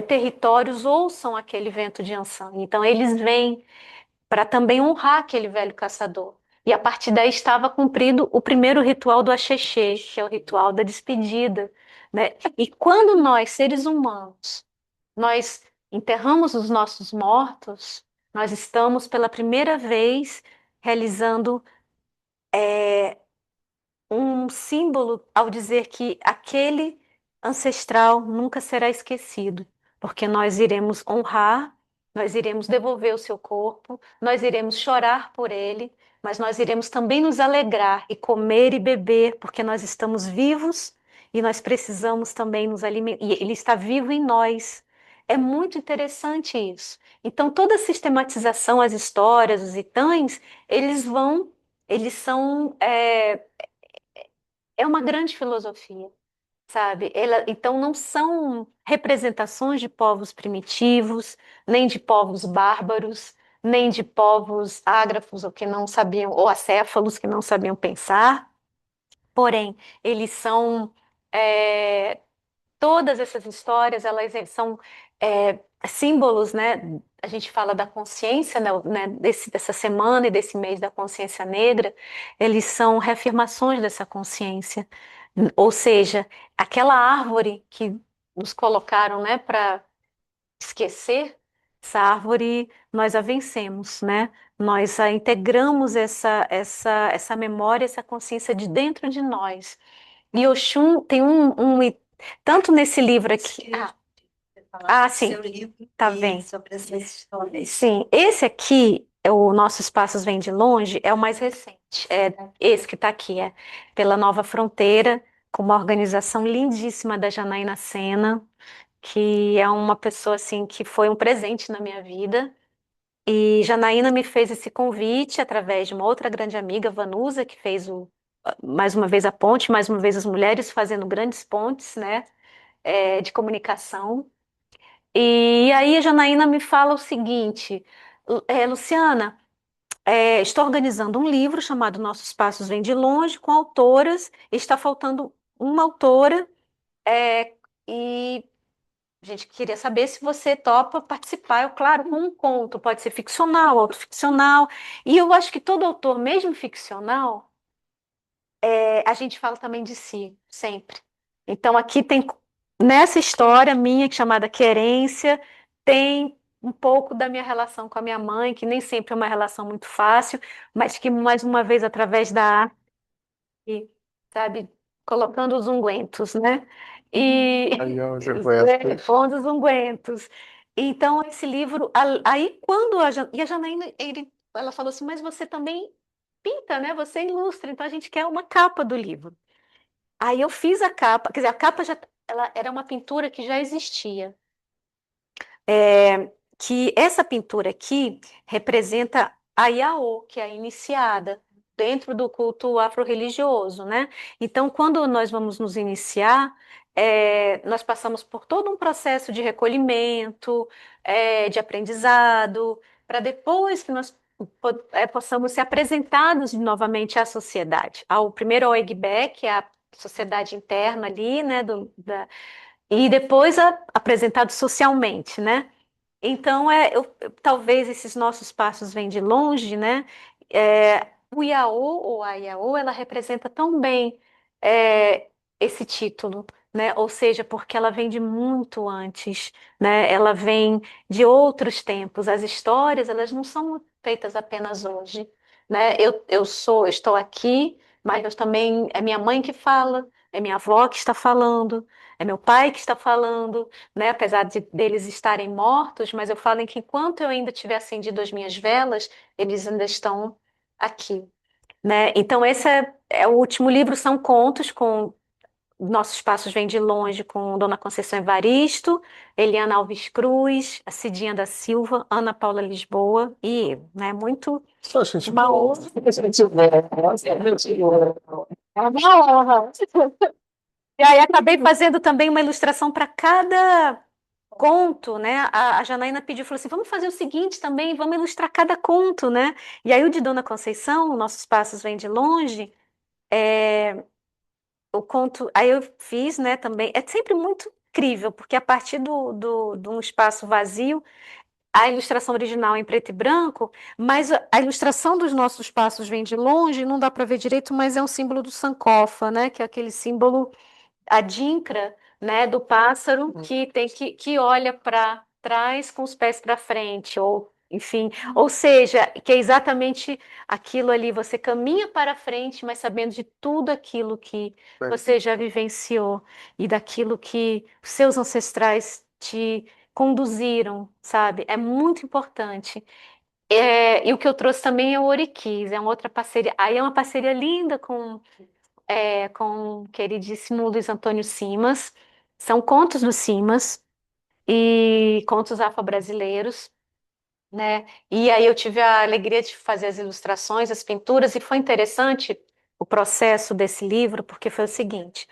territórios ouçam aquele vento de Ansan. Então eles vêm para também honrar aquele velho caçador. E a partir daí estava cumprido o primeiro ritual do Axexê, que é o ritual da despedida, né? E quando nós, seres humanos, nós enterramos os nossos mortos, nós estamos pela primeira vez realizando um símbolo ao dizer que aquele ancestral nunca será esquecido, porque nós iremos honrar, nós iremos devolver o seu corpo, nós iremos chorar por ele, mas nós iremos também nos alegrar e comer e beber, porque nós estamos vivos e nós precisamos também nos alimentar, e ele está vivo em nós. É muito interessante isso. Então, toda a sistematização, as histórias, os itãs, eles são é uma grande filosofia, sabe? Então, não são representações de povos primitivos, nem de povos bárbaros, nem de povos ágrafos ou que não sabiam, ou acéfalos que não sabiam pensar. Porém, eles são é, todas essas histórias, elas são símbolos, né? A gente fala da consciência, né, dessa semana e desse mês da consciência negra, eles são reafirmações dessa consciência. Ou seja, aquela árvore que nos colocaram, né, para esquecer, essa árvore nós a vencemos, né? Nós a integramos essa memória, essa consciência de dentro de nós. E Oxum tem tanto nesse livro aqui. Sim, Seu livro tá e bem. sobre essas histórias. Sim, esse aqui, é o Nossos Passos Vêm de Longe, é o mais recente. esse que está aqui, Pela Nova Fronteira, com uma organização lindíssima da Janaína Sena, que é uma pessoa assim que foi um presente na minha vida. E Janaína me fez esse convite através de uma outra grande amiga, Vanusa, que fez mais uma vez a ponte, mais uma vez as mulheres fazendo grandes pontes, né, de comunicação. E aí a Janaína me fala o seguinte, Luciana, estou organizando um livro chamado Nossos Passos Vêm de Longe, com autoras, está faltando uma autora, é, e a gente queria saber se você topa participar. Eu, claro, com um conto, pode ser ficcional, autoficcional, e eu acho que todo autor, mesmo ficcional, a gente fala também de si, sempre. Então, aqui tem, nessa história minha, chamada Querência, tem um pouco da minha relação com a minha mãe, que nem sempre é uma relação muito fácil, mas que, mais uma vez, através da arte, sabe, colocando os ungüentos, né? E Aí, ó, Gilberto. pondo os ungüentos. Então, esse livro, aí quando e a Janaína, ela falou assim, mas você também pinta, né? Você ilustra, então a gente quer uma capa do livro. Aí eu fiz a capa, quer dizer, a capa já, ela era uma pintura que já existia. Que essa pintura aqui representa a Yaô, que é a iniciada dentro do culto afro-religioso, né? Então, quando nós vamos nos iniciar, nós passamos por todo um processo de recolhimento, de aprendizado, para depois que nós possamos ser apresentados novamente à sociedade. Primeiro ao Egbe, que é a sociedade interna ali, né? E depois apresentado socialmente, né? Então, talvez esses nossos passos vêm de longe, né? O Yaô, ou a Yaô, ela representa tão bem esse título, né? Ou seja, porque ela vem de muito antes, né? Ela vem de outros tempos. As histórias, elas não são feitas apenas hoje, né? Estou aqui, mas eu também, é minha mãe que fala, é minha avó que está falando, é meu pai que está falando, né? Apesar deles estarem mortos, mas eu falo em que enquanto eu ainda tiver acendido as minhas velas, eles ainda estão aqui, né? Então esse é o último livro, são contos com Nossos Passos Vêm de Longe, com Dona Conceição Evaristo, Eliana Alves Cruz, a Cidinha da Silva, Ana Paula Lisboa e eu, né? Muito Só gente uma boa. honra. É uma honra. E aí acabei fazendo também uma ilustração para cada conto, né? A Janaína pediu, falou assim, vamos fazer o seguinte também, vamos ilustrar cada conto, né? E aí o de Dona Conceição, Nossos Passos Vêm de Longe, o conto, aí eu fiz, né, também, é sempre muito incrível, porque a partir de um espaço vazio, a ilustração original é em preto e branco, mas a ilustração dos Nossos Passos Vêm de Longe, não dá para ver direito, mas é um símbolo do Sankofa, né, que é aquele símbolo adinkra, né, do pássaro que olha para trás com os pés para frente, ou enfim, ou seja, que é exatamente aquilo ali, você caminha para frente, mas sabendo de tudo aquilo que você já vivenciou e daquilo que os seus ancestrais te conduziram, sabe? É muito importante. E o que eu trouxe também é o Oriquis, é uma outra parceria. Aí é uma parceria linda com o queridíssimo Luiz Antônio Simas. São contos do Simas e contos afro-brasileiros, né? E aí eu tive a alegria de fazer as ilustrações, as pinturas, e foi interessante o processo desse livro, porque foi o seguinte: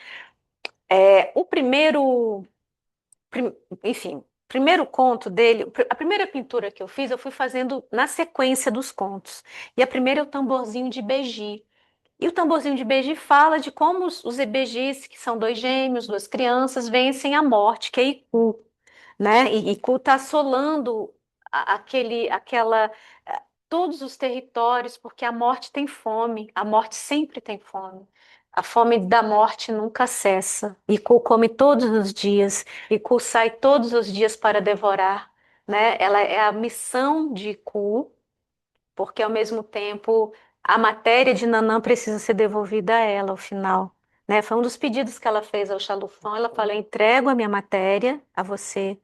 o enfim, primeiro conto dele, a primeira pintura que eu fiz, eu fui fazendo na sequência dos contos. E a primeira é o tamborzinho de Beji. E o tamborzinho de Beji fala de como os EBGs, que são dois gêmeos, duas crianças, vencem a morte, que é Iku, né? E Iku está assolando aquela, todos os territórios, porque a morte tem fome, a morte sempre tem fome. A fome da morte nunca cessa. Iku come todos os dias, Iku sai todos os dias para devorar, né? Ela é a missão de Iku, porque ao mesmo tempo a matéria de Nanã precisa ser devolvida a ela ao final, né? Foi um dos pedidos que ela fez ao Xalufão. Ela falou: eu entrego a minha matéria a você,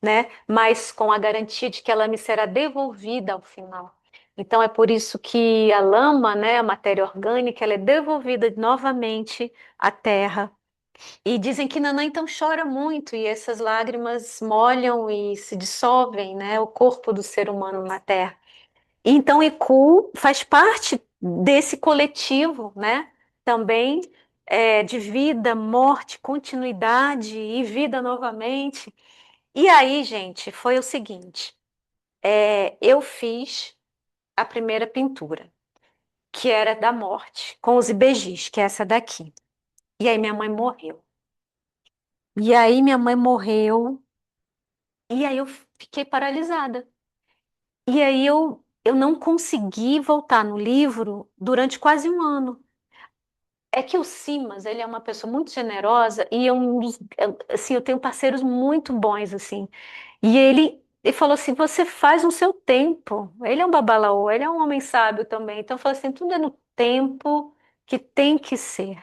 né? Mas com a garantia de que ela me será devolvida ao final. Então é por isso que a lama, né, a matéria orgânica, ela é devolvida novamente à terra. E dizem que Nanã então chora muito e essas lágrimas molham e se dissolvem, né, o corpo do ser humano na terra. Então, Iku faz parte desse coletivo, né? Também de vida, morte, continuidade e vida novamente. E aí, gente, foi o seguinte: eu fiz a primeira pintura, que era da morte, com os ibejis, que é essa daqui. E aí minha mãe morreu. E aí minha mãe morreu, e aí eu fiquei paralisada. E aí eu não consegui voltar no livro durante quase um ano. É que o Simas, ele é uma pessoa muito generosa e assim, eu tenho parceiros muito bons, assim. E ele falou assim, você faz no seu tempo. Ele é um babalaô, ele é um homem sábio também. Então, eu falei assim, tudo é no tempo que tem que ser.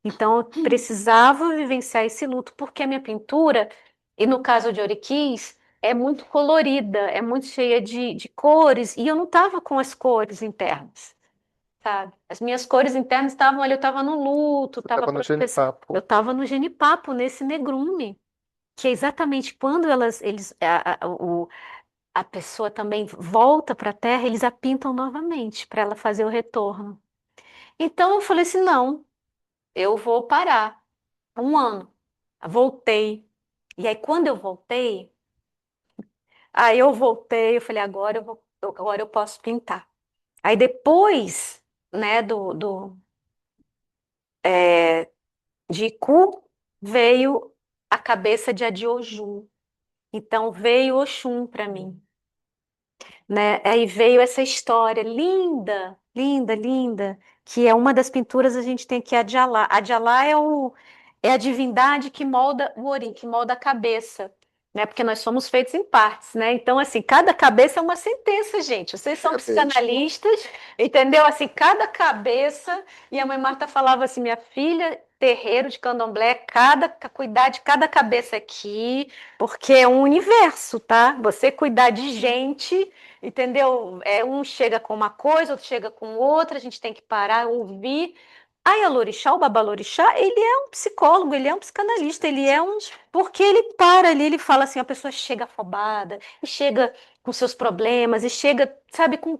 Então, eu precisava vivenciar esse luto, porque a minha pintura, e no caso de Oriquis, é muito colorida, é muito cheia de cores, e eu não estava com as cores internas, sabe? As minhas cores internas estavam ali, eu estava no luto, Você estava no eu genipapo. estava no genipapo, nesse negrume, que é exatamente quando a pessoa também volta para a Terra, eles a pintam novamente, para ela fazer o retorno. Então, eu falei assim, não, eu vou parar. Um ano. Voltei. E aí, quando eu voltei, eu falei, agora eu posso pintar. Aí depois, né, de Iku, veio a cabeça de Adioju. Então veio Oxum para mim, né? Aí veio essa história linda, linda, linda, que é uma das pinturas a gente tem que Adjalá. Adjalá é a divindade que molda o ori, que molda a cabeça, né? Porque nós somos feitos em partes, né? Então, assim, cada cabeça é uma sentença, gente. Vocês são psicanalistas, entendeu? Assim, cada cabeça. E a mãe Marta falava assim: minha filha, terreiro de candomblé, cuidar de cada cabeça aqui, porque é um universo, tá? Você cuidar de gente. Entendeu? Um chega com uma coisa, outro chega com outra, a gente tem que parar, ouvir. Aí, o Babalorixá, ele é um psicólogo, ele é um psicanalista, ele é um. Porque ele para ali, ele fala assim: a pessoa chega afobada, e chega com seus problemas, e chega, sabe, com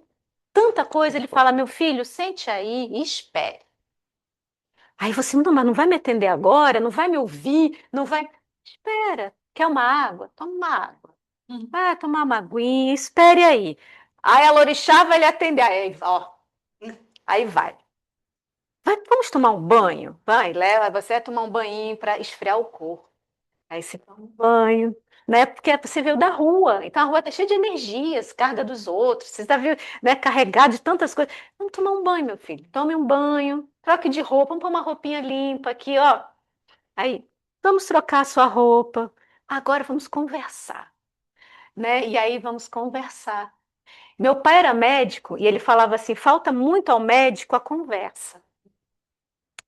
tanta coisa. Ele fala: meu filho, sente aí e espere. Aí você, não, mas não vai me atender agora, não vai me ouvir, não vai. Espera, quer uma água? Toma uma água. Vai tomar uma aguinha, espere aí. Aí a Lorixá vai lhe atender. Aí, ó, aí vai. Vamos tomar um banho? Vai, leva, você vai tomar um banho para esfriar o corpo. Aí você toma um banho, né? Porque você veio da rua, então a rua está cheia de energias, carga dos outros, você está, né, carregado de tantas coisas. Vamos tomar um banho, meu filho. Tome um banho, troque de roupa, vamos pôr uma roupinha limpa aqui, ó. Aí, vamos trocar a sua roupa. Agora vamos conversar, né? E aí vamos conversar. Meu pai era médico e ele falava assim: falta muito ao médico a conversa.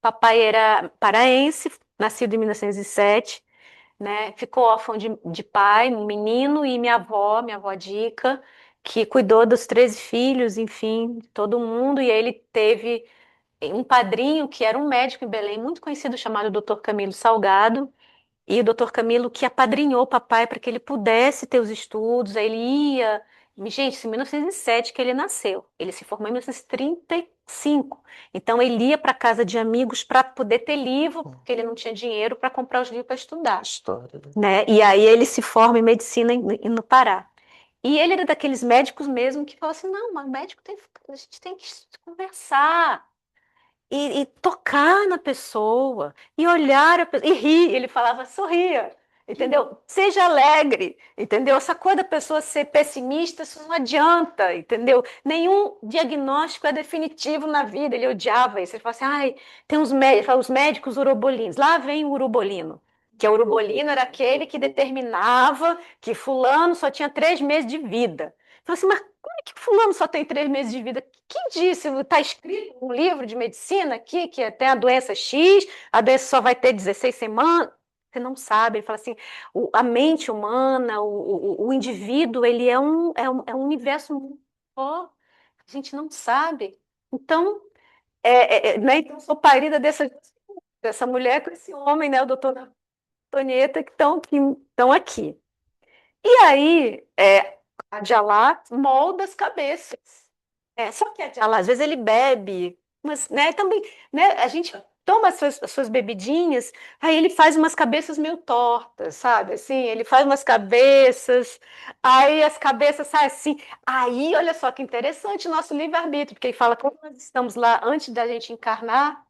Papai era paraense, nascido em 1907, né? Ficou órfão de pai, um menino, e minha avó Dica, que cuidou dos 13 filhos, enfim, todo mundo. E ele teve um padrinho que era um médico em Belém, muito conhecido, chamado Dr. Camilo Salgado. E o doutor Camilo que apadrinhou o papai para que ele pudesse ter os estudos, aí ele ia. Gente, isso em 1907 que ele nasceu. Ele se formou em 1935. Então ele ia para casa de amigos para poder ter livro, porque ele não tinha dinheiro para comprar os livros para estudar, História. né? E aí ele se forma em medicina no Pará. E ele era daqueles médicos mesmo que falou assim: não, mas médico a gente tem que conversar e tocar na pessoa, e olhar a pessoa, e rir. Ele falava, sorria, entendeu? Seja alegre, entendeu? Essa coisa da pessoa ser pessimista, isso não adianta, entendeu? Nenhum diagnóstico é definitivo na vida. Ele odiava isso. Ele falava assim, ai, tem uns médicos, os médicos urobolinos. Lá vem o urobolino. Que o urobolino era aquele que determinava que fulano só tinha 3 meses de vida. Falei assim, mas como é que fulano só tem 3 meses de vida? Quem disse? Está escrito no livro de medicina aqui que tem a doença X, a doença só vai ter 16 semanas. Você não sabe. Ele fala assim, a mente humana, o indivíduo, ele é um universo muito. A gente não sabe. Então, né, então eu sou parida dessa mulher com esse homem, né, o doutor Antonieta, que estão aqui. E aí, a Djalá molda as cabeças. Só que a Djalá, às vezes ele bebe, mas, né, também, né, a gente toma as suas bebidinhas, aí ele faz umas cabeças meio tortas, sabe? Assim, ele faz umas cabeças, aí as cabeças saem assim. Aí, olha só que interessante o nosso livre-arbítrio, porque ele fala, quando nós estamos lá antes da gente encarnar,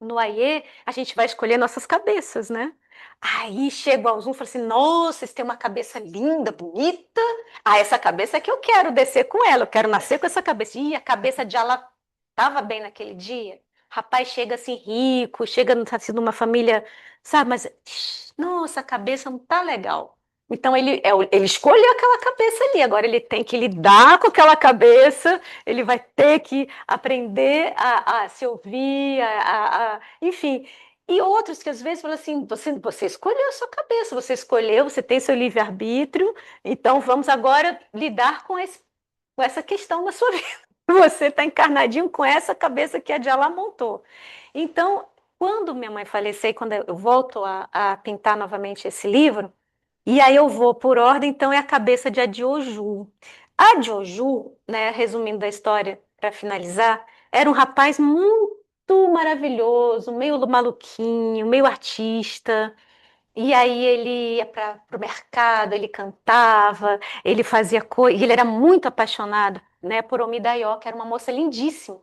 no Aie, a gente vai escolher nossas cabeças, né? Aí chega o Alzum e fala assim: nossa, vocês têm uma cabeça linda, bonita. Ah, essa cabeça é que eu quero descer com ela, eu quero nascer com essa cabeça. Ih, a cabeça de ela estava bem naquele dia. Rapaz chega assim rico, chega assim, numa família, sabe? Mas, nossa, a cabeça não tá legal. Então ele escolheu aquela cabeça ali, agora ele tem que lidar com aquela cabeça, ele vai ter que aprender a se ouvir, enfim. E outros que às vezes falam assim: você escolheu a sua cabeça, você escolheu, você tem seu livre-arbítrio, então vamos agora lidar com essa questão da sua vida. Você está encarnadinho com essa cabeça que a Djala montou. Então, quando minha mãe falecer, quando eu volto a pintar novamente esse livro, e aí eu vou por ordem, então é a cabeça de Adioju. Adioju, né, resumindo a história para finalizar, era um rapaz muito maravilhoso, meio maluquinho, meio artista. E aí ele ia para o mercado, ele cantava, ele fazia coisa, ele era muito apaixonado, né, por Omidaió, que era uma moça lindíssima.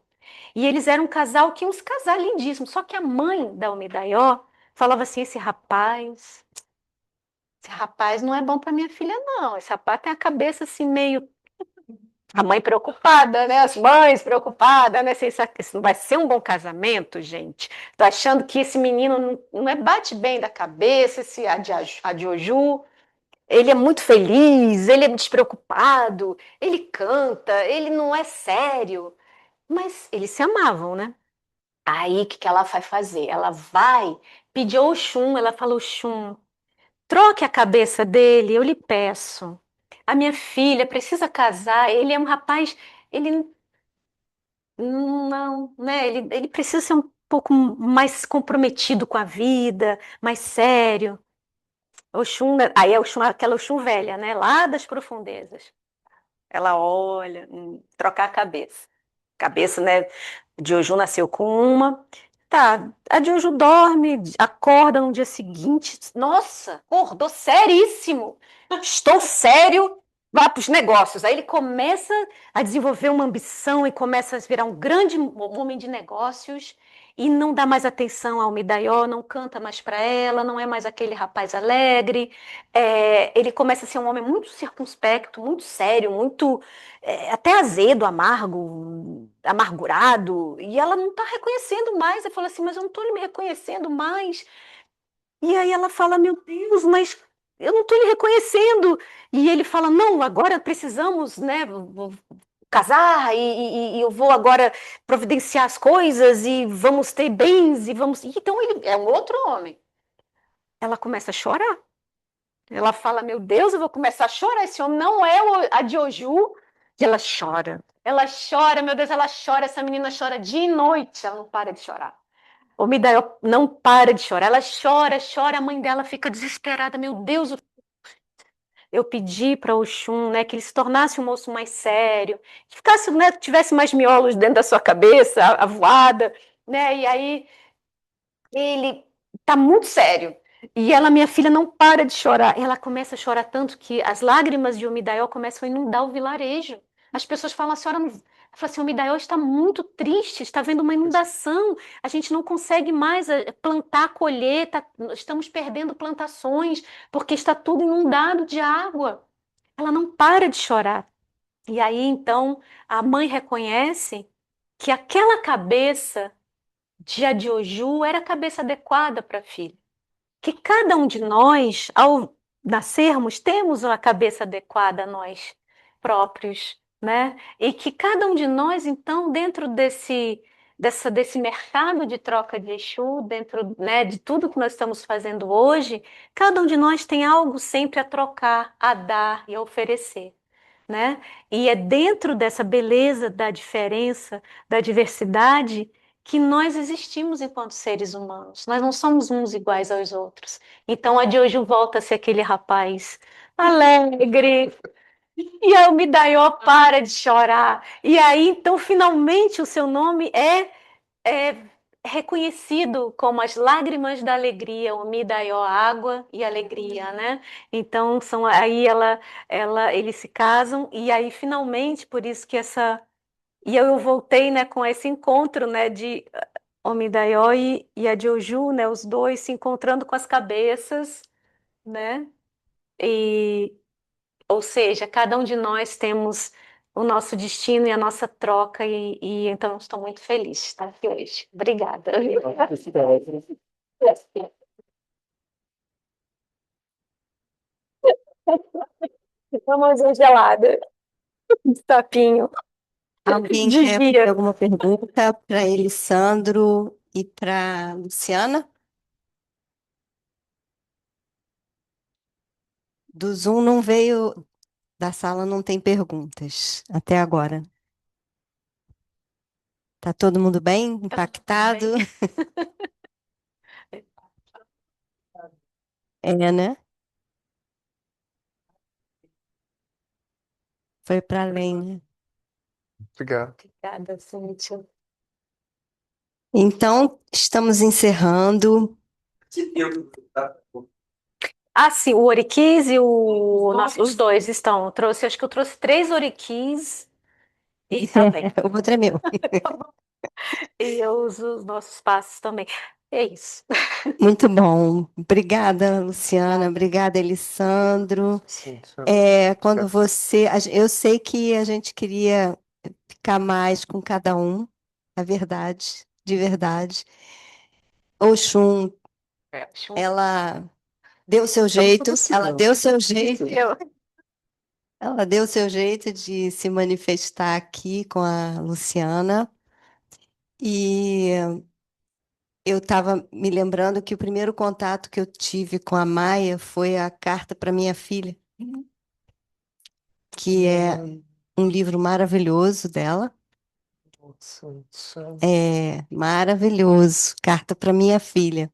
E eles eram um casal que uns casal lindíssimos, só que a mãe da Omidaió falava assim: esse rapaz não é bom para minha filha, não. Esse rapaz tem a cabeça assim meio. A mãe preocupada, né? As mães preocupadas, né? Se não vai ser um bom casamento, gente. Tô achando que esse menino bate bem da cabeça, esse Adioju. Ele é muito feliz, ele é despreocupado, ele canta, ele não é sério. Mas eles se amavam, né? Aí, o que que ela vai fazer? Ela vai pedir ao Oxum, ela fala: Oxum, troque a cabeça dele, eu lhe peço. A minha filha precisa casar. Ele é um rapaz, ele não, né? Ele precisa ser um pouco mais comprometido com a vida, mais sério. Oxum, aí é Oxum, aquela Oxum velha, né? Lá das profundezas. Ela olha, trocar a cabeça. Cabeça, né? Dioju nasceu com uma. Tá, a Dioju dorme, acorda no dia seguinte. Nossa, acordou seríssimo. Estou sério, vá para os negócios. Aí ele começa a desenvolver uma ambição e começa a virar um grande homem de negócios e não dá mais atenção ao Midaió, não canta mais para ela, não é mais aquele rapaz alegre. Ele começa a ser um homem muito circunspecto, muito sério, muito até azedo, amargo, amargurado, e ela não está reconhecendo mais. Eu falo assim: mas eu não estou me reconhecendo mais. E aí ela fala: meu Deus, mas eu não estou lhe reconhecendo. E ele fala: não, agora precisamos, né, casar e eu vou agora providenciar as coisas e vamos ter bens e vamos. Então ele é um outro homem. Ela começa a chorar. Ela fala: meu Deus, eu vou começar a chorar. Esse homem não é a Dioju. E ela chora. Ela chora, meu Deus, ela chora. Essa menina chora dia e noite. Ela não para de chorar. O Midael não para de chorar. Ela chora, chora. A mãe dela fica desesperada. Meu Deus, eu pedi para o Oxum, né, que ele se tornasse um moço mais sério, que ficasse, né, tivesse mais miolos dentro da sua cabeça, avoada, né? E aí ele tá muito sério. E ela, minha filha, não para de chorar. Ela começa a chorar tanto que as lágrimas de Omidaió começam a inundar o vilarejo. As pessoas falam: a senhora não. Ela fala assim: Omidaió está muito triste, está vendo uma inundação. A gente não consegue mais plantar, colher, estamos perdendo plantações porque está tudo inundado de água. Ela não para de chorar. E aí, então, a mãe reconhece que aquela cabeça de Adioju era a cabeça adequada para a filha. Que cada um de nós, ao nascermos, temos uma cabeça adequada a nós próprios, né? E que cada um de nós, então, dentro desse mercado de troca de Exu, dentro, né, de tudo que nós estamos fazendo hoje, cada um de nós tem algo sempre a trocar, a dar e a oferecer. né? E é dentro dessa beleza da diferença, da diversidade, que nós existimos enquanto seres humanos. Nós não somos uns iguais aos outros. Então, a Jojo volta a ser aquele rapaz alegre, e a Midaió para de chorar. E aí, então, finalmente, o seu nome é reconhecido como as lágrimas da alegria, o Midaió, água e alegria, né? Então, aí eles se casam, e aí, finalmente, por isso que essa. E eu voltei, né, com esse encontro, né, de Omidaió e a Joju, né, os dois se encontrando com as cabeças, né? E, ou seja, cada um de nós temos o nosso destino e a nossa troca, e então estou muito feliz de estar aqui hoje. Obrigada. Vamos uma gelada, um tapinho Alguém de quer fazer dia. alguma pergunta para Elisandro e para Luciana? Do Zoom não veio, da sala não tem perguntas até agora. Tá todo mundo bem? Impactado? É, né? Foi para além, né? Obrigado. Obrigada, Cíntia. Então, estamos encerrando. Ah, sim, o oriquis e os dois estão. Acho que eu trouxe 3 oriquis e também. O outro é meu. E eu uso os nossos passos também. É isso. Muito bom. Obrigada, Luciana. Obrigada, Elisandro. Sim, Quando eu sei que a gente queria ficar mais com cada um, é verdade, de verdade. Oxum, ela deu seu jeito, ela deu seu jeito, ela deu seu jeito de se manifestar aqui com a Luciana. E eu estava me lembrando que o primeiro contato que eu tive com a Maia foi a carta para minha filha, que é um livro maravilhoso dela. É maravilhoso, carta para minha filha.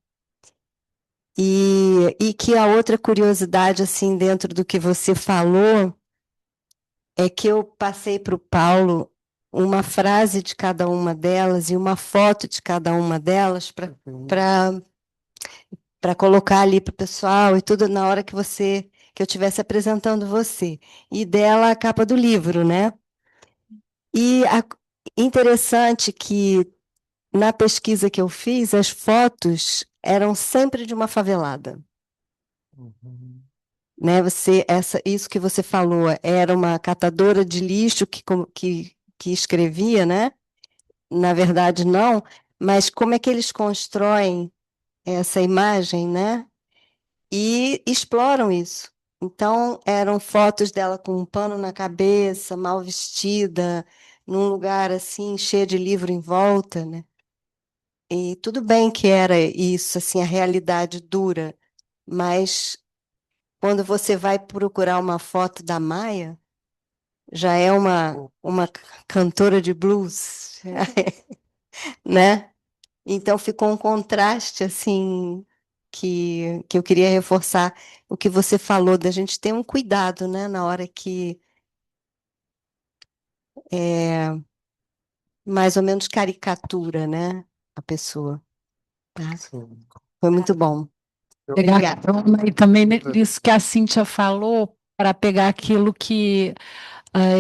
E que a outra curiosidade, assim, dentro do que você falou, é que eu passei para o Paulo uma frase de cada uma delas e uma foto de cada uma delas para colocar ali para o pessoal e tudo na hora que eu estivesse apresentando você. E dela a capa do livro, né? E interessante que na pesquisa que eu fiz, as fotos eram sempre de uma favelada. Né? Isso que você falou, era uma catadora de lixo que escrevia, né? Na verdade, não, mas como é que eles constroem essa imagem, né? E exploram isso. Então, eram fotos dela com um pano na cabeça, mal vestida, num lugar assim, cheio de livro em volta, né? E tudo bem que era isso, assim, a realidade dura, mas quando você vai procurar uma foto da Maia, já é uma cantora de blues, né? Então ficou um contraste, assim, que eu queria reforçar o que você falou, da gente ter um cuidado, né, na hora que é mais ou menos caricatura, né, a pessoa. Tá? Foi muito bom. Pegar Obrigada. carona, e também nisso que a Cíntia falou, para pegar aquilo que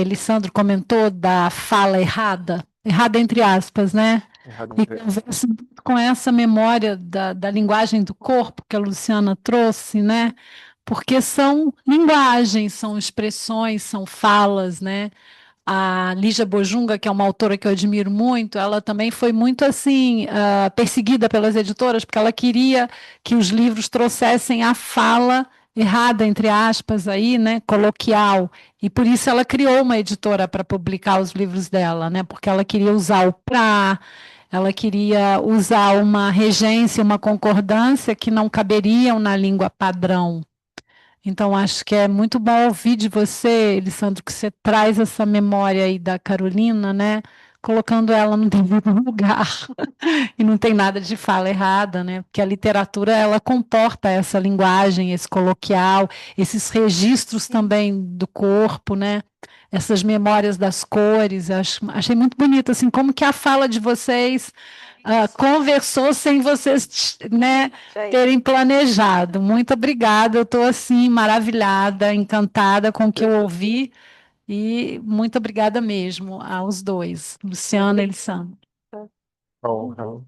Elisandro comentou da fala errada, errada entre aspas, né? E conversa muito com essa memória da linguagem do corpo que a Luciana trouxe, né? Porque são linguagens, são expressões, são falas, né? A Lígia Bojunga, que é uma autora que eu admiro muito, ela também foi muito assim perseguida pelas editoras, porque ela queria que os livros trouxessem a fala errada, entre aspas, aí, né, coloquial. E por isso ela criou uma editora para publicar os livros dela, né, porque ela queria usar o pra, ela queria usar uma regência, uma concordância que não caberiam na língua padrão. Então, acho que é muito bom ouvir de você, Elisandro, que você traz essa memória aí da Carolina, né? Colocando ela no devido lugar. E não tem nada de fala errada, né? Porque a literatura, ela comporta essa linguagem, esse coloquial, esses registros também do corpo, né? Essas memórias das cores. Achei muito bonito, assim, como que a fala de vocês conversou sem vocês, né, terem planejado. Muito obrigada, eu estou assim maravilhada, encantada com o que eu ouvi e muito obrigada mesmo aos dois, Luciana e Elisandro. Honra.